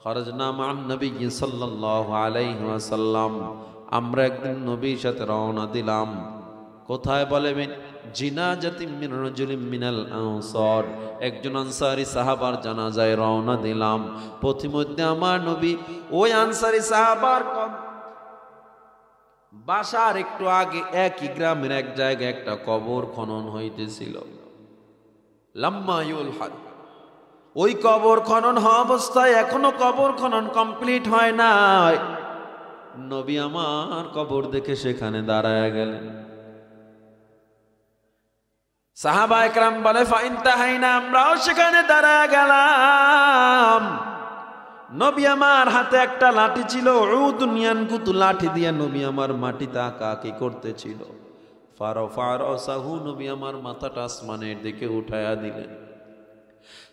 [SPEAKER 1] খরজনা মা'আন নবী সাল্লাল্লাহু আলাইহি ওয়াসাল্লাম, আমরা একদিন নবীর সাথে রওনা দিলাম। কোথায় বলেন? জিনাজাতিন মিন রাজুলিন মিনাল আনসার, একজন আনসারী সাহাবার জানাজায় রওনা দিলাম। পথিমধ্যে আমার নবী ওই আনসারী সাহাবার বাসার একটু আগে একই গ্রামের এক জায়গায় একটা কবর খনন হইতেছিল। লাম্মা ইউলহাদ, ওই কবর খনন হওয়া অবস্থায় এখনো কবর খনন কমপ্লিট হয় নাই। নবী আমার কবর দেখে সেখানে দাঁড়ায় গেলেন। সাহাবা একরাম বলে, ফাইনতাহাইনা, আমরাও সেখানে দাঁড়ায় গেলাম। নবী আমার হাতে একটা লাঠি ছিল, উদুনিয়ান কুতু, লাঠি দিয়ে নবী আমার মাটিতে আঁকাআঁকি করতেছিল। ফারাফারাসাহু, নবী আমার মাথাটা আসমানের দিকে উঠায়া দিলেন।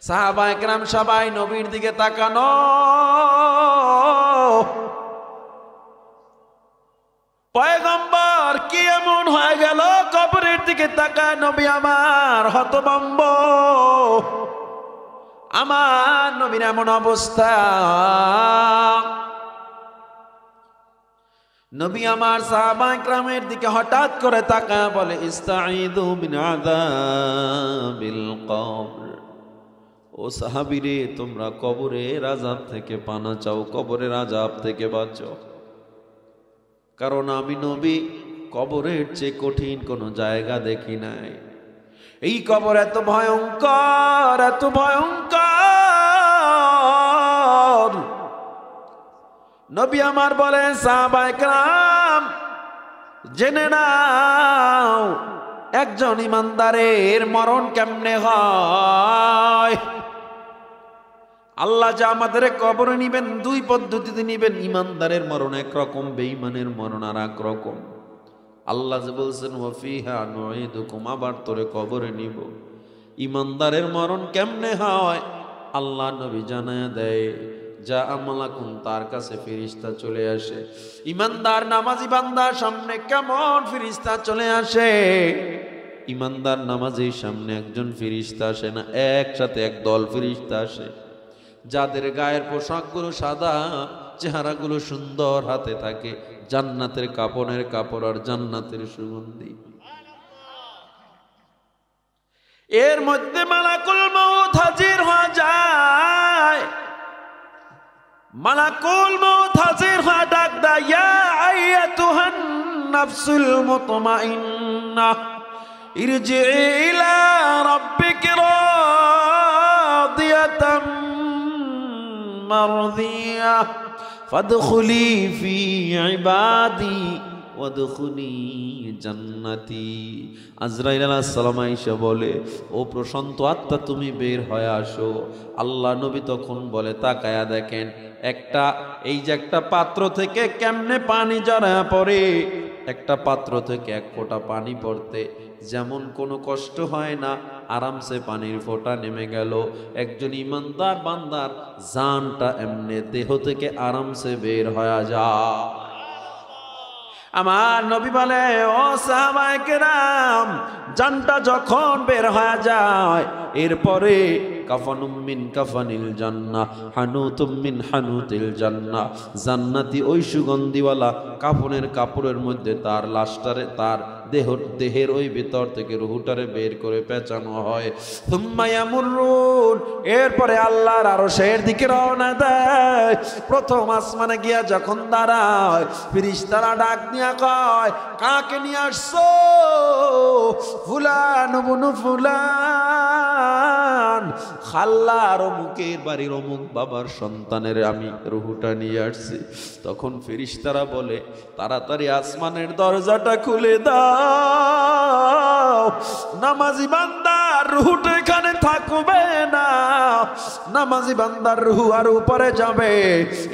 [SPEAKER 1] সাহাবা একরাম সবাই নবীর দিকে তাকানো। পয়গম্বর কি এমন হয়ে গেল? কবরের দিকে তাকায় নবী আমার হতভম্ব। আমার নবীর এমন অবস্থা। নবী আমার সাহাবা ইকরামের দিকে হঠাৎ করে তাকায় বলে, ইস্তাঈযু মিন আযাবিল কবর, ও সাহাবীরে তোমরা কবরের আযাব থেকে পানা চাও, কবরের আযাব থেকে বাঁচো। কারণ আমি নবী কবরের চেয়ে কঠিন কোনো জায়গা দেখি নাই। এই কবর এত ভয়ঙ্কর, এত ভয়ঙ্কর। নবী আমার বলেন, সাহাবায়ে কেরাম জেনে নাও একজন ইমানদারের মরণ কেমনে হয়। আল্লাহ যা আমাদের কবরে নিবেন দুই পদ্ধতিতে নিবেন। ইমানদারের মরণ একরকম, বেঈমানের মরণ আর এক রকম। আল্লাহ যে বলছেন ওয়াফিহা নুঈদুকুম, আবার তোরে কবরে নিব। ইমানদারের মরণ কেমনে হয়? আল্লাহ নবী জানায়া দেয়, যা আমালাকুন, তার কাছে ফেরেশতা চলে আসে। ইমানদার নামাজি বান্দার সামনে কেমন ফেরেশতা চলে আসে? ইমানদার নামাজির সামনে একজন ফেরেশতা আসে না, একসাথে একদল ফেরেশতা আসে, যাদের গায়ের পোশাকগুলো সাদা, চেহারাগুলো সুন্দর, হাতে থাকে জান্নাতের কাপড়ের কাপড় আর জান্নাতের সুগন্ধি। এর মধ্যে মালাকুল মউত হাজির হয়ে যায়। মালাকুল মউত হাজির হয়ে ডাক দেয়, ইয়া আইয়াতুহান নাফসুল মুতমাইন্নাহ ইরজিই ইলা রাব্বিকি রাদিয়াতাম মারদিয়াহ ফাদখুলি ফি ইবাদি ওয়াদখুলি জান্নাতি। আজরাইল আলাইহিস সালাম আয়েশা বলে, ও প্রশান্ত আত্মা, তুমি বের হয়ে আসো। আল্লাহ নবী তখন বলে, তাকায়া দেখেন, এই যে একটা পাত্র থেকে কেমনে পানি ঝরা পড়ে, একটা পাত্র থেকে এক ফোঁটা পানি পড়তে যেমন কোনো কষ্ট হয় না, আরামসে পানির ফোঁটা নেমে গেল। একজন ইমানদার বান্দার জানটা এমনি দেহ থেকে আরামসে বের হয়ে যায়। আমার নবী বলে, ও সাহাবায়ে কেরাম, জানটা যখন বের হয়ে যায়, এরপরে কাফানুম মিন কাফানিল জান্নাহ হানুতুম মিন হানুতিল জান্নাহ, জান্নাতি ওই সুগন্ধিওয়ালা কাপড়ের মধ্যে তার লাশটারে, তার দেহের ওই ভিতর থেকে রুহুটারে বের করে পেঁচানো হয়। সুম্মা ইয়ামুরুন, এরপরে আল্লাহর আরশের দিকে রওনা দেয়। প্রথম আসমানে গিয়া যখন দাঁড়ায়, ফেরেশতারা ডাক দিয়া কয়, কাকে নিয়ে আসছো? ফুলান ইবনু ফুলান, খাল্লার অমুকের বাড়ির অমুক বাবার সন্তানের আমি রুহুটা নিয়ে আসছি। তখন ফেরেশতারা বলে, তাড়াতাড়ি আসমানের দরজাটা খুলে দাও, নামাজি বান্দার রুহুটা এখানে থাকবে না, নামাজি বান্দার রুহু আর উপরে যাবে।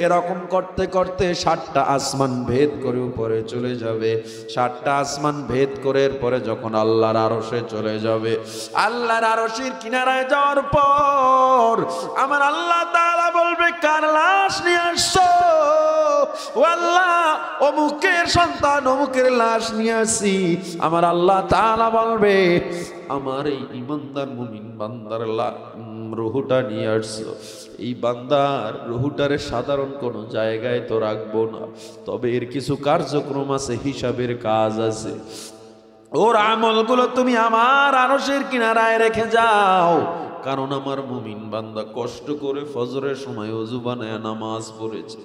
[SPEAKER 1] এরকম করতে করতে 7টা আসমান ভেদ করে উপরে চলে যাবে। 7টা আসমান ভেদ করে এরপরে যখন আল্লাহর আরশে চলে যাবে, আল্লাহর আরশের কিনারায় যাওয়ার পর আমার আল্লাহ তাআলা বলবে, কার লাশ নিয়ে আসছো? ও আল্লাহ, অমুকের সন্তান অমুকের লাশ নিয়ে আসি। আমার আল্লাহ তাআলা বলবে, আমার এই ইমানদার মুমিন বান্দার রুহুটা নিয়ে আসছো। এই বান্দার রুহুটারে সাধারণ কোনো জায়গায় তো রাখবো না, তবে এর কিছু কার্যক্রম আছে, হিসাবের কাজ আছে। ওর আমলগুলো তুমি আমার আরশের কিনারায় রেখে যাও, কারণ আমার মুমিন বান্দা কষ্ট করে ফজরের সময় ওযু বানায় নামাজ পড়েছে,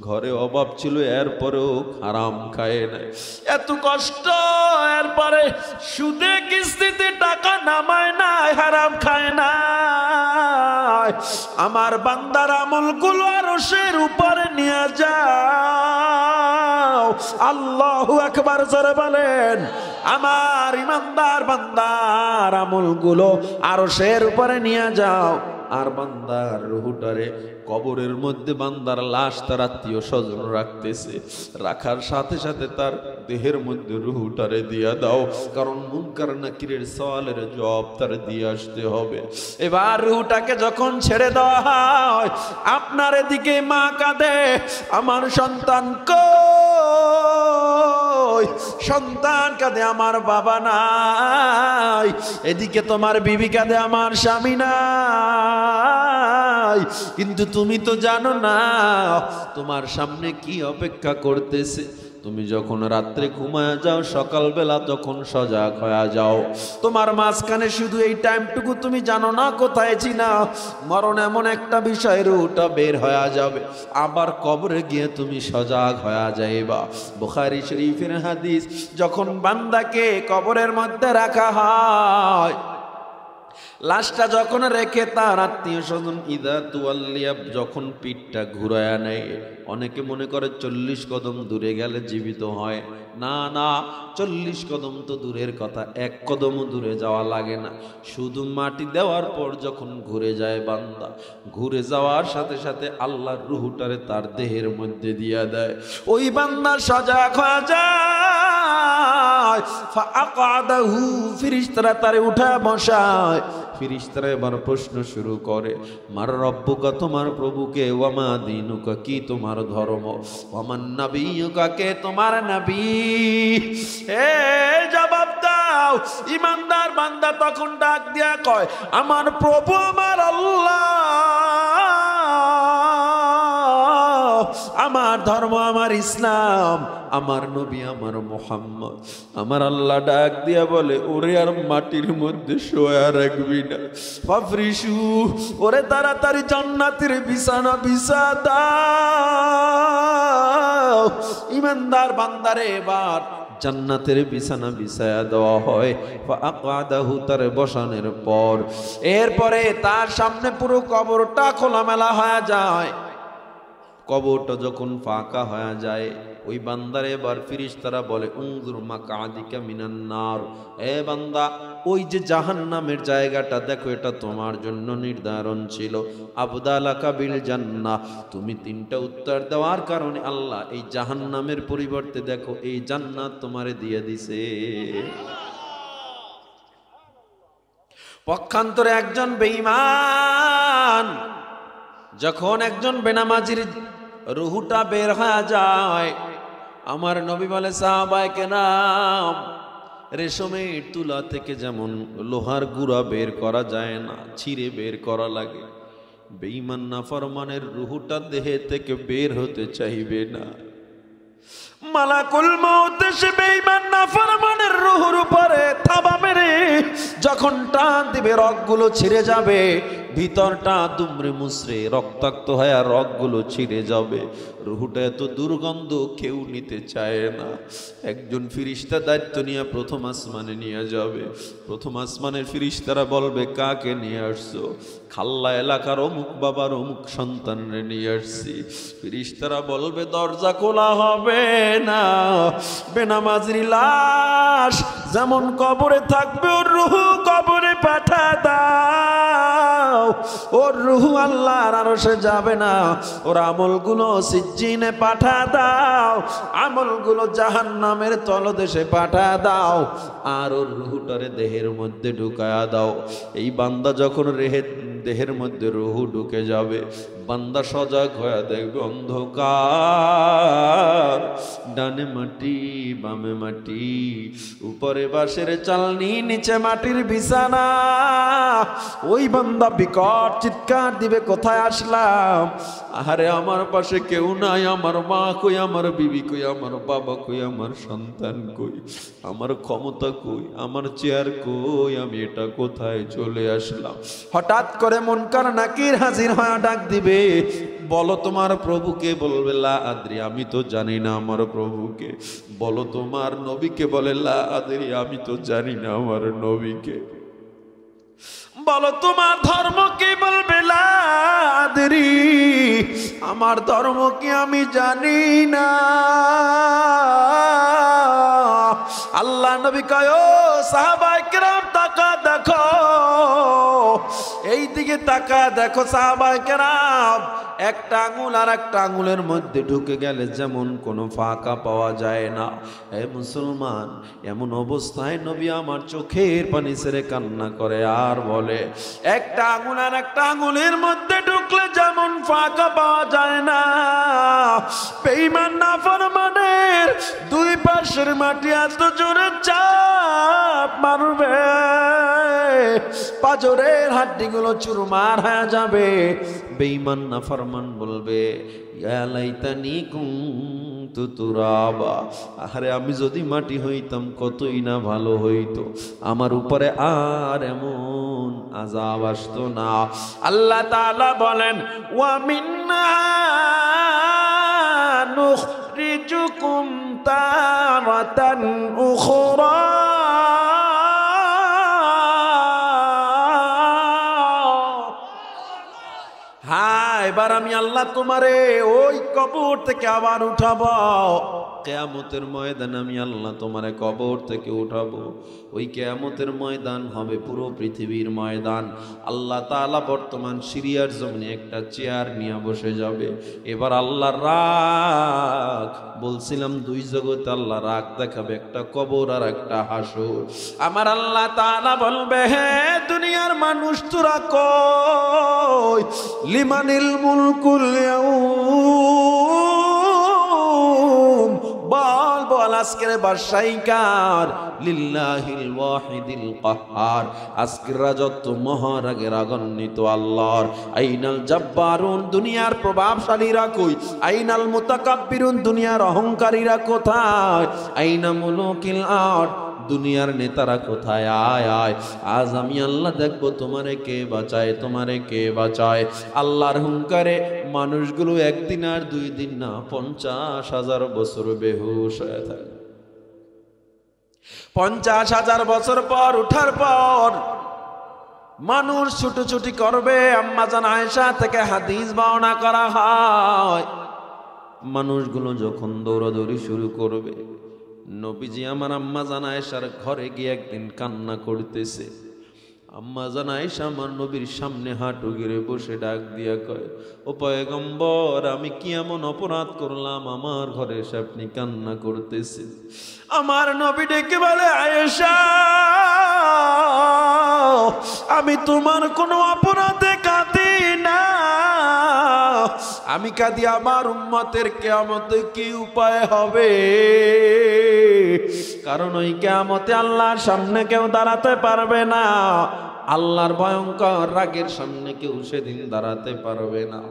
[SPEAKER 1] ঘরে অভাব ছিল, এরপরেও হারাম খায় নাই, এত কষ্ট, এরপরে সুদে কিস্তিতে টাকা নামায় নাই, হারাম খায় না। আমার বান্দার আমলগুলো আরশের উপরে নিয়ে যাও। আল্লাহু আকবার জোরে বলেন। আমার ইমানদার বান্দার আমলগুলো আরশের উপরে নিয়ে যাও, আর বান্দার রুহুটারে কবরের মধ্যে, বান্দার লাশ তার আত্মীয় স্বজন রাখতেছে, রাখার সাথে সাথে তার দেহের মধ্যে রুহুটারে দিয়া দাও, কারণ মুনকার নাকিরের সওয়ালের জবাব তার দিয়ে আসতে হবে। এবার রুহুটাকে যখন ছেড়ে দেওয়া হয়, আপনার এদিকে মা কাঁদে, আমার সন্তান কই? সন্তান কাঁদে, আমার বাবা নাই। এদিকে তোমার বিবি কাঁদে, আমার স্বামী নাই। কিন্তু তুমি তো জানো না তোমার সামনে কি অপেক্ষা করতেছে। তুমি যখন রাত্রে ঘুমায় যাও, সকালবেলা তখন সজাগ হয়ে যাও। তোমার মাঝখানে শুধু এই টাইমটুকু তুমি জানো না কোথায় ছিনা। মরণ এমন একটা বিষয়, রুহটা বের হয়ে যাবে, আবার কবরে গিয়ে তুমি সজাগ হয়ে যাইবা। বুখারী শরীফের হাদিস, যখন বান্দাকে কবরের মধ্যে রাখা হয়, লাশটা যখন রেখে তার আত্মীয় স্বজন ইদা তুয়াল্লিয়া যখন পিঠটা ঘুরায়া নেয়, অনেকে মনে করে 40 কদম দূরে গেলে জীবিত হয়। না না, 40 কদম তো দূরের কথা, 1 কদমও দূরে যাওয়া লাগে না। শুধু মাটি দেওয়ার পর যখন ঘুরে যায় বান্দা, ঘুরে যাওয়ার সাথে সাথে আল্লাহর রুহুটারে তার দেহের মধ্যে দিয়া দেয়। ওই বান্দা সজাগ হয়ে যায়। ফাআকাদাহু, ফেরেশতারা তারে উঠা বসায়। ফিরিস্তারা এবার প্রশ্ন শুরু করে, মার রব্বুকা, তোমার প্রভুকে, ওয়ামা দীনুকা, কি তোমার ধর্ম, ওয়ামান নবিয়ুকা, কে তোমার নবী। এ জবাব দাও। ইমানদার বান্দা তখন ডাক দিয়া কয়, আমার প্রভু আমার আল্লাহ, আমার ধর্ম আমার ইসলাম, আমার নবী আমার মুহাম্মদ। আমার আল্লাহ ডাক দিয়া বলে, ওরে আর মাটির মধ্যে শোয়া রাখবি না, ফাফরিসু, ওরে তাড়াতাড়ি জান্নাতের বিছানা বিছা দাও। ইমানদার বান্দারে এবার জান্নাতের বিছানা বিছায়া দেওয়া হয়। ফাআকাদাহু, তার বসানোর পর এরপরে তার সামনে পুরো কবরটা খোলামেলা হয়ে যায়। কবরটা যখন ফাঁকা হয়ে যায়, ওই বান্দারে এবার ফিরিস্তারা বলে, উনজুর মাকআদিকা মিনান নার, এ বান্দা, ওই যে জাহান্নামের জায়গাটা দেখো, এটা তোমার জন্য নির্ধারণ ছিল। আবদালাকা বিল জান্নাহ, তুমি তিনটা উত্তর দেওয়ার কারণে আল্লাহ এই জাহান্নামের পরিবর্তে দেখো এই জান্নাত তোমারে দিয়ে দিছে। পক্ষান্তরে একজন বেঈমান, যখন একজন বেনামাজির রুহুটা বের হয়ে যায়, আমার নবী বলে, সাহাবায়ে কেরাম, রেশমের তুলা থেকে যেমন লোহার গুঁড়া বের করা যায় না, ছিঁড়ে বের করা লাগে, বেঈমান নাফরমানের রুহুটা দেহে থেকে বের হতে চাইবে না। মালাকুল মউত এসে বেঈমান নাফরমানের রুহুর উপরে থাবা মেরে যখন টান দিবে, রগগুলো ছিঁড়ে যাবে, ভিতরটা দুমড়ে মুচড়ে রক্তাক্ত হয়ে রগগুলো ছিঁড়ে যাবে। রুহুটা এত দুর্গন্ধ, কেউ নিতে চায় না। একজন ফিরিস্তা দায়িত্ব নিয়ে প্রথম আসমানে নিয়ে যাবে। প্রথম আসমানের ফিরিস্তারা বলবে, কাকে নিয়ে আসছো? খাল্লা এলাকার অমুক বাবার অমুক সন্তানরে নিয়ে আসছি। ফিরিস্তারা বলবে, দরজা খোলা হবে না, বেনামাজির লাশ যেমন কবরে থাকবে, ওর রুহু কবরে পাঠা দাও। ওর রুহু আল্লাহর আরশে যাবে না, ওর আমলগুলো সিজ্জিনে পাঠা দাও, আমলগুলো জাহান্নামের তলদেশে পাঠা দাও, আর ওর রুহুটারে দেহের মধ্যে ঢুকায়া দাও। এই বান্দা যখন দেহের মধ্যে রুহু ঢুকে যাবে, বান্দা সজাগ হয়ে দেখবে অন্ধকার, ডানে মাটি বামে মাটি, উপরে বাঁশের চালনি, নিচে মাটির বিছানা। ওই বান্দা বিকট চিৎকার দিবে, কোথায় আসলাম? আরে আমার পাশে কেউ নাই, আমার মা কই, আমার বিবি কই, আমার বাবা কই, আমার সন্তান কই, আমার ক্ষমতা কই, আমার চেয়ার কই, আমি এটা কোথায় চলে আসলাম? হঠাৎ করে মুনকার নাকির হাজির হয়ে ডাক দিবে, বলো তোমার প্রভুকে? বলবে, লা আদরি, আমি তো জানি না আমার প্রভুকে। বলো তোমার নবীকে? বলে, লা আদরি, আমি তো জানি না আমার নবীকে। বলো তোমার ধর্ম কি? বলবে, লা আদরি, আমার ধর্ম কি আমি জানি না। আল্লাহ নবী কয়, ও সাহাবায়ে কেরাম, তাকা দেখো, এই দিকে তাকা দেখো। সাহাবায়ে কেরাম একটা আঙুল আর একটা আঙুলের মধ্যে ঢুকে গেলে যেমন কোনো ফাঁকা পাওয়া যায় না। এ মুসলমান, এমন অবস্থায় নবী আমার চোখের পানি ছেড়ে কান্না করে আর বলে, একটা আঙুল আর একটা আঙুলের মধ্যে ঢুকলে যেমন ফাঁকা পাওয়া যায় না, বেঈমান নাফরমানের দুই পাশের মাটি এত জোরে চাপ মারবে, পাজরের হাড্ডিগুলো চুরমার হয়ে যাবে। বেঈমান নাফরমান বলবে, ইয়া লাইতানি কুনতু তুরাবা, আরে আমি যদি মাটি হইতাম কতই না ভালো হইতো, আমার উপরে আর এমন আযাব আসতো না। আল্লাহ তাআলা বলেন, ওয়া মিন্না নুখরিজুকুম তারাতান উখরা, এবার আমি আল্লাহ তোমারে ওই কবর থেকে আবার উঠাবো। কিয়ামতের ময়দানে আমি আল্লাহ তোমারে কবর থেকে উঠাবো। ওই কিয়ামতের ময়দান হবে পুরো পৃথিবীর ময়দান। আল্লাহ তাআলা বর্তমান সিরিয়ার জমিনে একটা চেয়ার নিয়ে বসে যাবে। এবার আল্লাহর রাগ, বলছিলাম দুই জগতে আল্লাহ রাগ দেখাবে, একটা কবর আর একটা হাসর। আমার আল্লাহ তাআলা বলবে, হে দুনিয়ার মানুষ তোরা কই, লিমানিল মুলকুল ইয়াউম, বল বল আজকের বাদশাহী কার? লিল্লাহিল ওয়াহিদিল কাহ্হার, আজকের রাজত্ব মহারাগে রাগান্বিত আল্লাহর। আইনাল জাব্বারুন, দুনিয়ার প্রভাবশালীরা কই? আইনাল মুতাকাব্বিরুন, দুনিয়ার অহংকারীরা কোথায়? আইনা মুলুকিল আরদ, দুনিয়ার নেতারা কোথায়? আয় আয়, আজ আমি আল্লাহ দেখবো তোমারে কে বাঁচায়, তোমারে কে বাঁচায়। আল্লাহর হুঙ্কারে মানুষগুলো একদিন আর দুই দিন না, 50,000 বছর বেহুশ হয়ে থাকে। 50,000 বছর পর উঠার পর মানুষ ছুটোছুটি করবে। আম্মাজান আয়েশা থেকে হাদিস বর্ণনা করা হয়, মানুষগুলো যখন দৌড়াদৌড়ি শুরু করবে, নবীজি আমার আম্মাজান আয়েশার ঘরে গিয়ে একদিন কান্না করতেছে। আম্মাজান আয়েশা আমার নবীর সামনে হাঁটু গেড়ে বসে ডাক দিয়া কয়, ও পয়গম্বর, আমি কি এমন অপরাধ করলাম আমার ঘরে এসে আপনি কান্না করতেছেন? আমার নবী ডেকে বলে, আয়েশা, আমি তোমার কোনো অপরাধে কাঁদি না, আমি কাঁদি আমার উম্মতের কিয়ামতে কি উপায় হবে। কারণ ওই কিয়ামতে আল্লাহর সামনে কেউ দাঁড়াতে পারবে না, আল্লাহর ভয়ঙ্কর রাগের সামনে কেউ সেদিন দাঁড়াতে পারবে না।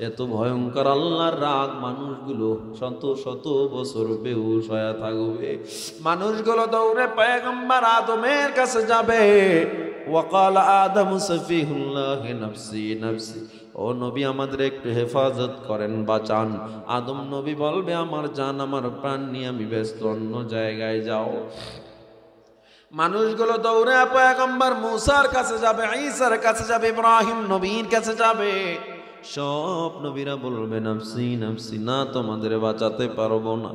[SPEAKER 1] এত ভয়ঙ্কর আল্লাহর রাগ, মানুষগুলো শত শত বছর বেহুশ হয়ে থাকবে। মানুষগুলো দৌড়ে পয়গম্বর আদমের কাছে যাবে। ওয়াকাল আদমু সফিহুল্লাহি নাফসি নাফসি, ও নবী আমাদের একটু হেফাজত করেন, বাঁচান। আদম নবী বলবে, আমার জান আমার প্রাণ নিয়ে আমি ব্যস্ত, অন্য জায়গায় যাও। মানুষগুলো দৌড়ে পয়গম্বর মুসার কাছে যাবে, ঈসার কাছে যাবে, ইব্রাহিম নবীর কাছে যাবে। সব নবীরা বলবে, নাফসি নাফসি, না তোমাদের বাঁচাতে পারবো না।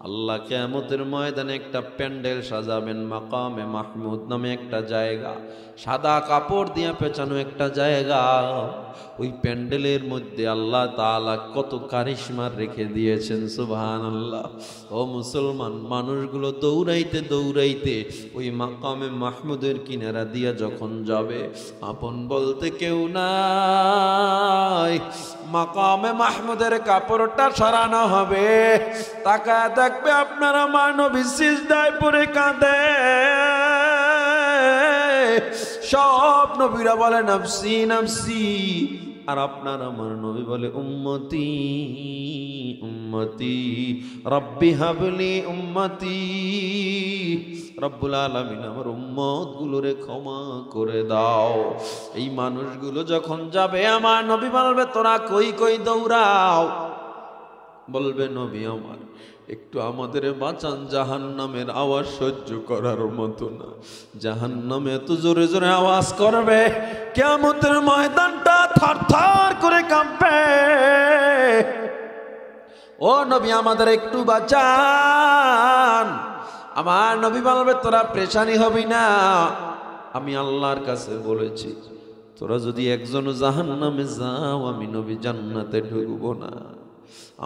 [SPEAKER 1] আল্লাহ কিয়ামতের ময়দানে একটা প্যান্ডেল সাজাবেন, মাকামে মাহমুদ নামে একটা জায়গা, সাদা কাপড় দিয়ে পেঁচানো একটা জায়গা। ওই প্যান্ডেলের মধ্যে আল্লাহ তাআলা কত কারিশমা রেখে দিয়েছেন, সুবহানাল্লাহ। ও মুসলমান, মানুষগুলো দৌড়াইতে দৌড়াইতে ওই মাকামে মাহমুদের কিনারা দিয়া যখন যাবে, আপন বলতে কেউ নাই। মাকামে মাহমুদের কাপড়টা সরানো হবে, তাকায় দেখবে আপনারা আমার নবী সিজদায় পড়ে কাঁদে। সব নবীরা বলে নাফসি নাফসি, আর আপনার আমার নবী বলে উম্মতি উম্মতি, রব্বি হাবলি উম্মতি, রব্বুল আলামিন আমার উম্মত গুলোরে ক্ষমা করে দাও। এই মানুষগুলো যখন যাবে, আমার নবী বলবে, তোরা কই কই দৌড়াও। বলবে, নবী আমার একটু আমাদের বাঁচান, জাহান্নামের আওয়াজ সহ্য করার মতো না। জাহান্নামে এত জোরে জোরে আওয়াজ করবে, কিয়ামতের ময়দানটা থরথর করে কাঁপবে। ও নবী আমাদের একটু বাঁচান। আমার নবী বলবে, তোরা পেরেশানি হবি না, আমি আল্লাহর কাছে বলেছি, তোরা যদি একজন জাহান্নামে যাও, আমি নবী জান্নাতে ঢুকবো না।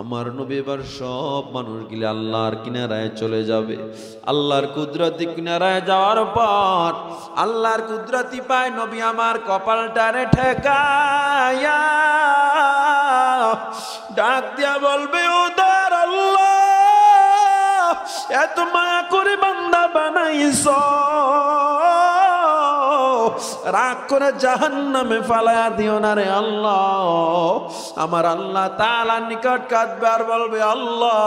[SPEAKER 1] আমার নবী এবার সব মানুষগুলি আল্লাহর কিনারায় চলে যাবে। আল্লাহর কুদরতি কিনারায় যাওয়ার পর আল্লাহর কুদরতি পায় নবী আমার কপালটারে ঠেকায়া ডাক দিয়া বলবে, ও দয়ার আল্লাহ, এত মায়া করে বান্দা বানাইছো, রাগ করে জাহান্নামে ফালায়া দিও না রে আল্লাহ। আমার আল্লাহ তাআলার নিকট কাঁদবে আর বলবে, আল্লাহ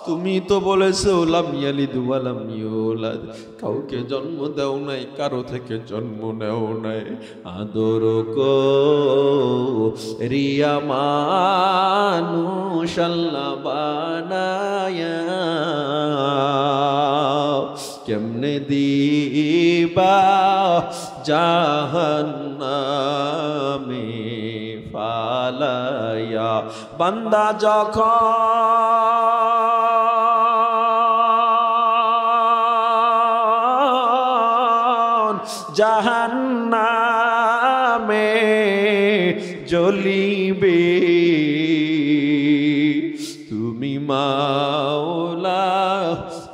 [SPEAKER 1] তুমি তো বলেছো লাম ইয়ালিদ ওয়া লাম ইউলাদ, কাউকে জন্ম দাও নাই, কারো থেকে জন্ম নেও নাই। আদর করিয়া মানুষ আল্লাহ বানায়া, কেমনে দিবা জাহান্নামে ফালায়া। বান্দা যখন জাহান্নামে জ্বলিবে তুমি মাওলা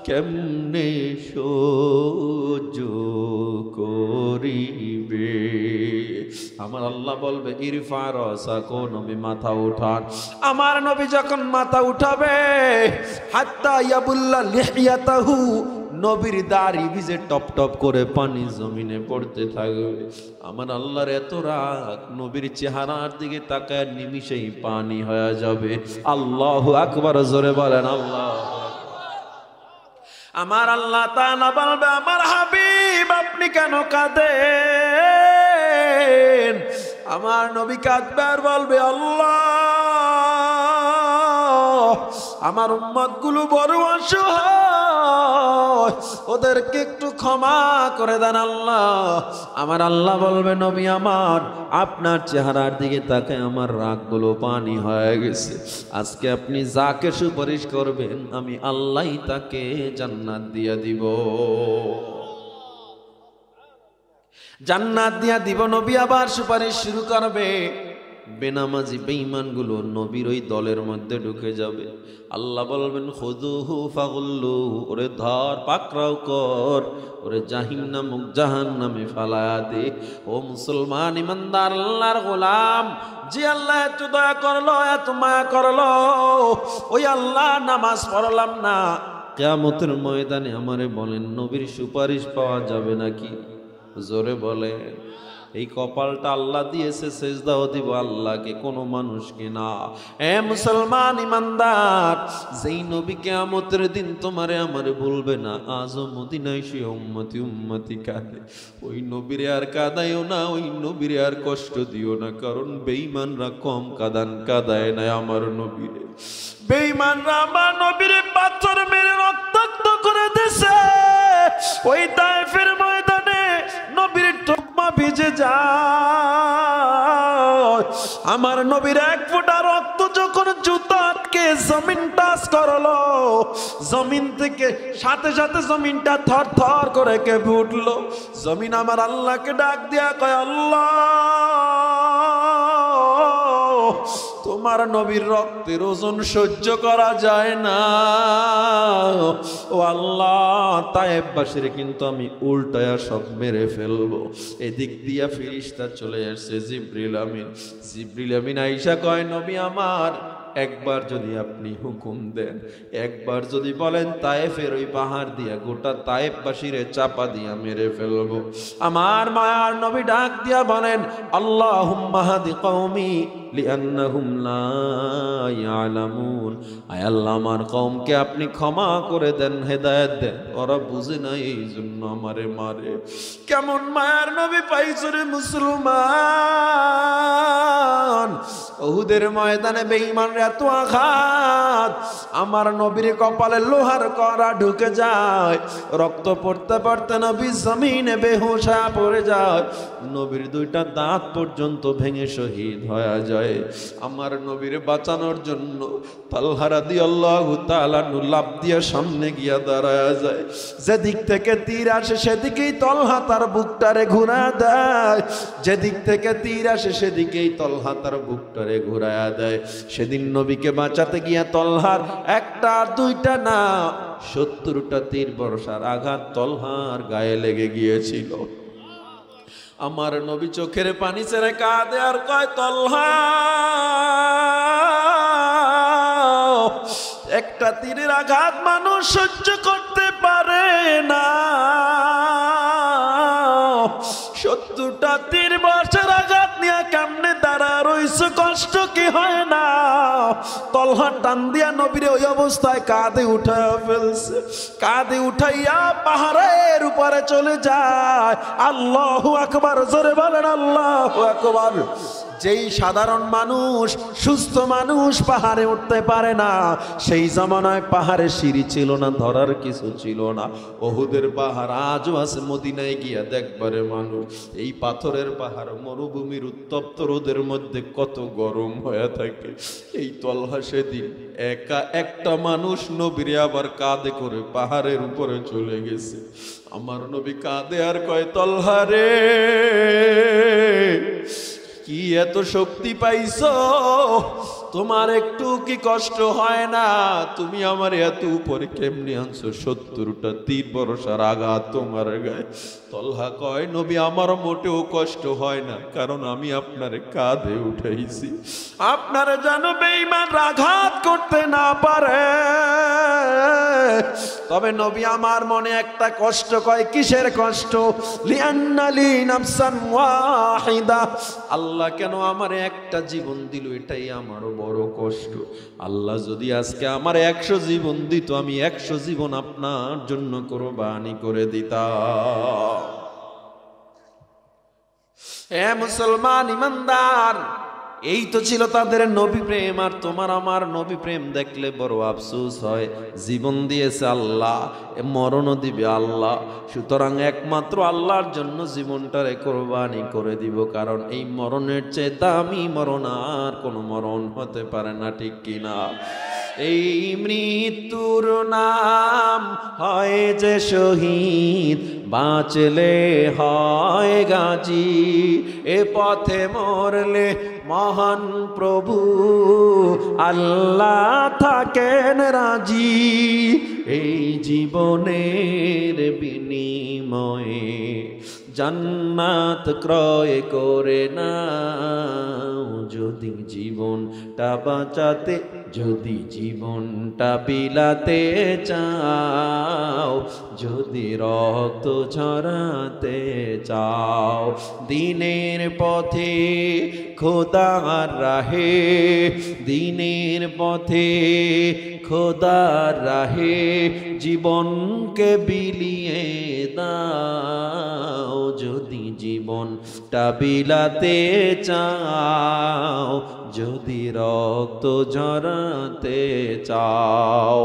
[SPEAKER 1] কেমনে সহ্য করিবে। আমার আল্লাহ বলবে ইরফা রাসাকো, নবী মাথা উঠান। আমার নবী যখন মাথা উঠাবে হাত্তা ইয়াবুল্লা লিহিয়াতাহু, নবীর দাড়ি ভিজে টপ টপ করে পানি জমিনে পড়তে থাকবে। আমার আল্লাহর এত রাগ, নবীর চেহারার দিকে তাকায় নিমিষেই পানি হয়ে যাবে। আল্লাহু আকবার, জোরে বলেন আল্লাহ। আমার আল্লাহ তাআলা বলবে আমার হাবিব আপনি কেন কাঁদেন? আমার নবী কাঁদবে আর বলবে আল্লাহ আমার উম্মত গুলো বড় অসহায়, ওদেরকে একটু ক্ষমা করে দেন আল্লাহ। আমার আল্লাহ বলবে নবী আমার আপনার চেহারার দিকে তাকে আমার রাগগুলো পানি হয়ে গেছে। আজকে আপনি যাকে সুপারিশ করবেন আমি আল্লাহই তাকে জান্নাত দিয়ে দিব, জান্নাত দিয়া দিব। নবী আবার সুপারিশ শুরু করবে। বেনামাজি বেঈমানগুলো নবীর ওই দলের মধ্যে ঢুকে যাবে। আল্লাহ বলবেন খুযুহু ফাগুল্লুহু, ওরে ধর পাকড়াও কর, ওরে জাহান্নামে ফালায়া দে। ও মুসলমান ইমানদার আল্লাহর গোলাম, যে আল্লাহ এত দয়া করলো এত মায়া করলো, ওই আল্লাহ নামাজ পড়লাম না, কিয়ামতের ময়দানে আমারে বলেন নবীর সুপারিশ পাওয়া যাবে নাকি? জোরে বলেন। এই কপালটা আল্লাহ দিয়েছে, সেজদাও দিব আল্লাহকে, কোনো মানুষকে না। এ মুসলমান ইমানদার, যেই নবী কিয়ামতের দিন তোমারে আমারে বলবে না, আজও মদিনায় সে উম্মতি উম্মতি কাঁদে, ওই নবীরে আর কাঁদাইও না, ওই নবীরে আর কষ্ট দিও না। কারণ বেঈমানরা কম কাঁদায় না আমার নবীরে। বেঈমানরা আমার নবীরে পাথর মেরে রক্তাক্ত করে দিছে। ওই তায়েফের ময়দানে নবীর টুকমা ভিজে যায়। আমার নবীর এক ফোঁটা রক্ত যখন জুতাকে জমিন টাচ করলো, জমিন থেকে সাথে সাথে জমিনটা থর থর করে কেঁপে উঠলো। জমিন আমার আল্লাহকে ডাক দিয়া কয় আল্লাহ তোমার নবীর রক্তের ওজন সহ্য করা যায় না। ও আল্লাহ তায়েফবাসীর কিন্তু আমি উল্টায়া সব মেরে ফেলবো। এদিক দিয়া ফেরেশতা চলে আসছে জিবরিল আমিন আয়েশা কয় নবী আমার একবার যদি আপনি হুকুম দেন, একবার যদি বলেন তায়েফের ওই পাহাড় দিয়া গোটা তায়েফবাসীরে চাপা দিয়া মেরে ফেলবো। আমার মায়ার নবী ডাক দিয়া বলেন আল্লাহুম্মা হাদি কওমি লিআন্নাহুম লা ইয়ালামুন, আয় আল্লাহ আমার কওমকে আপনি ক্ষমা করে দেন, হেদায়েত দেন, ওরা বুঝে না এই জন্য আমারে মারে। কেমন মায়ার নবী পাইছো রে মুসলমান। উহুদের ময়দানে বেঈমানরা এত আঘাত, আমার নবীর কপালে লোহার কড়া ঢুকে যায়, রক্ত পড়তে পড়তে নবী জমিনে বেহুশ হয়ে পড়ে যায়, নবীর দুইটা দাঁত পর্যন্ত ভেঙে শহীদ হয়ে যায়। আমার নবীর বাঁচানোর জন্য তালহা রাদিয়াল্লাহু তাআলা লাফ দিয়ে সামনে গিয়া দাঁড়ায় যায়। যেদিক থেকে তীর আসে সেদিকেই তলহা তার বুকটারে ঘুরা দেয়, যেদিক থেকে তীর আসে সেদিকেই তলহা তার বুকটারে ঘুরায়া দেয়। সেদিন নবীকে বাঁচাতে গিয়া তলহার একটা আর দুইটা না 70টা তীর বর্ষার আঘাত তলহার গায়ে লেগে গিয়েছিল। আমার নবী চোখের পানি ছেড়ে কাঁদে আর কয় তলহা একটা তীরের আঘাত মানুষ সহ্য করতে পারে না, 70টা তীর বর্ষার আঘাত নিয়ে কেমনে দাঁড়া রইছে, কষ্ট কি হয় না? তলহা টান দিয়া নবীর ওই অবস্থায় কাঁধে উঠাইয়া ফেলছে, কাঁধে উঠাইয়া পাহাড়ের উপরে চলে যায়। আল্লাহু আকবার, জোরে বলেন আল্লাহু আকবার। যেই সাধারণ মানুষ সুস্থ মানুষ পাহাড়ে উঠতে পারে না, সেই জামানায় পাহাড়ে সিঁড়ি ছিল না, ধরার কিছু ছিল না। ওহুদের পাহাড় আজও আছে, মদিনায় গিয়া দেখবারে মানুষ এই পাথরের পাহাড় মরুভূমির উত্তপ্ত রোদের মধ্যে কত গরম হয়ে থাকে। এই তলহা সেদিন একা একটা মানুষ নবীরে আবার কাঁধে করে পাহাড়ের উপরে চলে গেছে। আমার নবী কাঁদে আর কয়, তলহা রে কি এত শক্তি পাইছো, তোমার একটু কি কষ্ট হয় না? তুমি আমার এত উপরে কেমনি আনছো? 70টা তীর বর্ষার আঘাত তোমার গায়ে। তলহা কয়, নবী আমার মোটেও কষ্ট হয় না, কারণ আমি আপনার কাঁধে উঠাইছি। আপনারা যেন বেঈমান আঘাত করতে না পারে। তবে নবী আমার মনে একটা কষ্ট। কয়, কিসের কষ্ট? লিআন্নালি নাফসান ওয়াহিদা, আল্লাহ কেন আমার একটা জীবন দিল, এটাই আমার বড় কষ্ট। আল্লাহ যদি আজকে আমার 100 জীবন দিত, আমি 100 জীবন আপনার জন্য কুরবানি করে দিতাম। হে মুসলমান ইমানদার, এই তো ছিল তাদের নবী প্রেম। আর তোমার আমার নবী প্রেম দেখলে বড় আফসোস হয়। জীবন দিয়েছে আল্লাহ, মরণও দিবে আল্লাহ। সুতরাং একমাত্র আল্লাহর জন্য জীবনটারে কোরবানি করে দিব, কারণ এই মরণের চেয়ে দামি মরণ আর কোনো মরণ হতে পারে না, ঠিক কিনা? এই মৃত্যুর নাম হয় যে শহীদ, বাঁচলে হয় গাজী। এ পথে মরলে মহান প্রভু আল্লাহ থাকেন রাজি। এই জীবনের বিনিময়ে জান্নাত ক্রয় করে নাও, যদি জীবনটা বাঁচাতে, যদি জীবনটা বিলাতে চাও, যদি রক্ত ঝরাতে চাও। দিনের পথে খোদার রাহে, দিনের পথে খোদার রাহে জীবনকে বিলিয়ে দাও, যদি জীবনটা বিলাতে চাও, যদি রক্ত ঝরাতে চাও।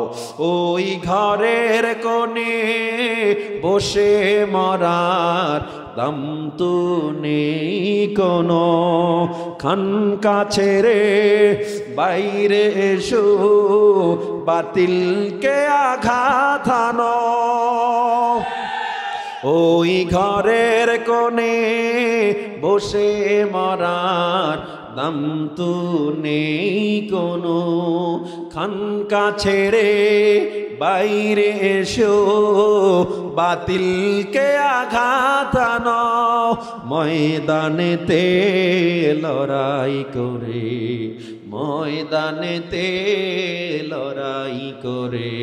[SPEAKER 1] ওই ঘরের কোণে বসে মরার দাম তো নেই কোনো, খানকা ছেড়ে বাইরে এসো, বাতিলকে আঘাত হানো। ওই ঘরের কোণে বসে মরার দাম তো নেই কোনো, খানকা ছেড়ে বাইরে এসো, বাতিলকে আঘাত আনো। ময়দানেতে লড়াই করে, ময়দানেতে লড়াই করে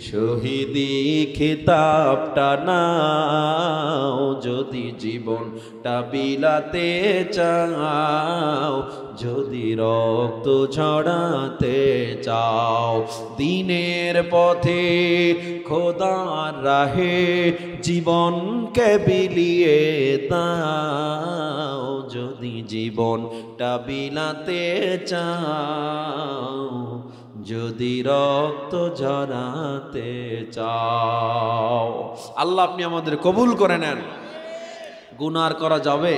[SPEAKER 1] শহীদি খিতাবটা নাও, যদি জীবনটা বিলাতে চাও, যদি রক্ত ঝরাতে চাও। দিনের পথে খোদার রাহে জীবনকে বিলিয়ে দাও, যদি জীবনটা বিলাতে চাও, যদি রক্ত ঝরাতে চাও। আল্লাহ আপনি আমাদের কবুল করে নেন। গুনাহ করা যাবে?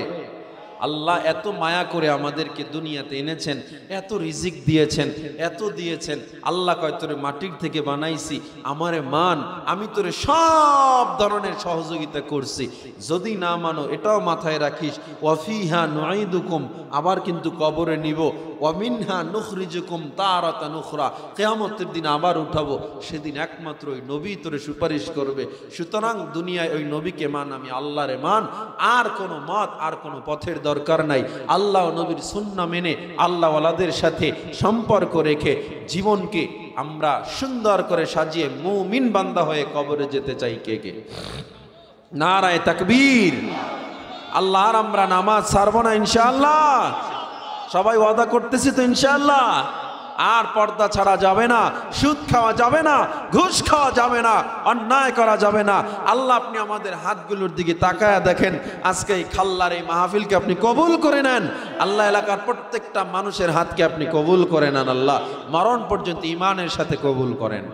[SPEAKER 1] আল্লাহ এত মায়া করে আমাদেরকে দুনিয়াতে এনেছেন, এত রিজিক দিয়েছেন, এত দিয়েছেন। আল্লাহ কয়, তোরে মাটির থেকে বানাইছি, আমারে মান, আমি তোরে সব ধরনের সহযোগিতা করছি। যদি না মানো এটাও মাথায় রাখিস, ওয়াফিহা নুঈদুকুম, আবার কিন্তু কবরে নিব, ওয়ামিনহা নুখরিজুকুম তারাতান উখরা, কিয়ামতের দিন আবার উঠাবো। সেদিন একমাত্র ওই নবী তোরে সুপারিশ করবে। সুতরাং দুনিয়ায় ওই নবীকে মান, আমি আল্লাহরে মান, আর কোনো মত আর কোনো পথের দরকার নাই। আল্লাহ নবীর সুন্নাহ মেনে আল্লাহওয়ালাদের সাথে সম্পর্ক রেখে জীবনকে আমরা সুন্দর করে সাজিয়ে মুমিন বান্দা হয়ে কবরে যেতে চাই। কে কে? নারায়ে তাকবীর। আল্লাহ আর আমরা নামাজ ছাড়বো না ইনশাআল্লাহ। সবাই ওয়াদা করতেছি তো ইনশাআল্লাহ। আর পর্দা ছাড়া যাবে না, সুদ খাওয়া যাবে না, ঘুষ খাওয়া যাবে না, অন্যায় করা যাবে না। আল্লাহ আপনি আমাদের হাতগুলোর দিকে তাকায়া দেখেন, আজকে এই খাল্লার এই মাহফিলকে আপনি কবুল করে নেন। আল্লাহ এলাকার প্রত্যেকটা মানুষের হাতকে আপনি কবুল করে নেন। আল্লাহ মরণ পর্যন্ত ঈমানের সাথে কবুল করেন।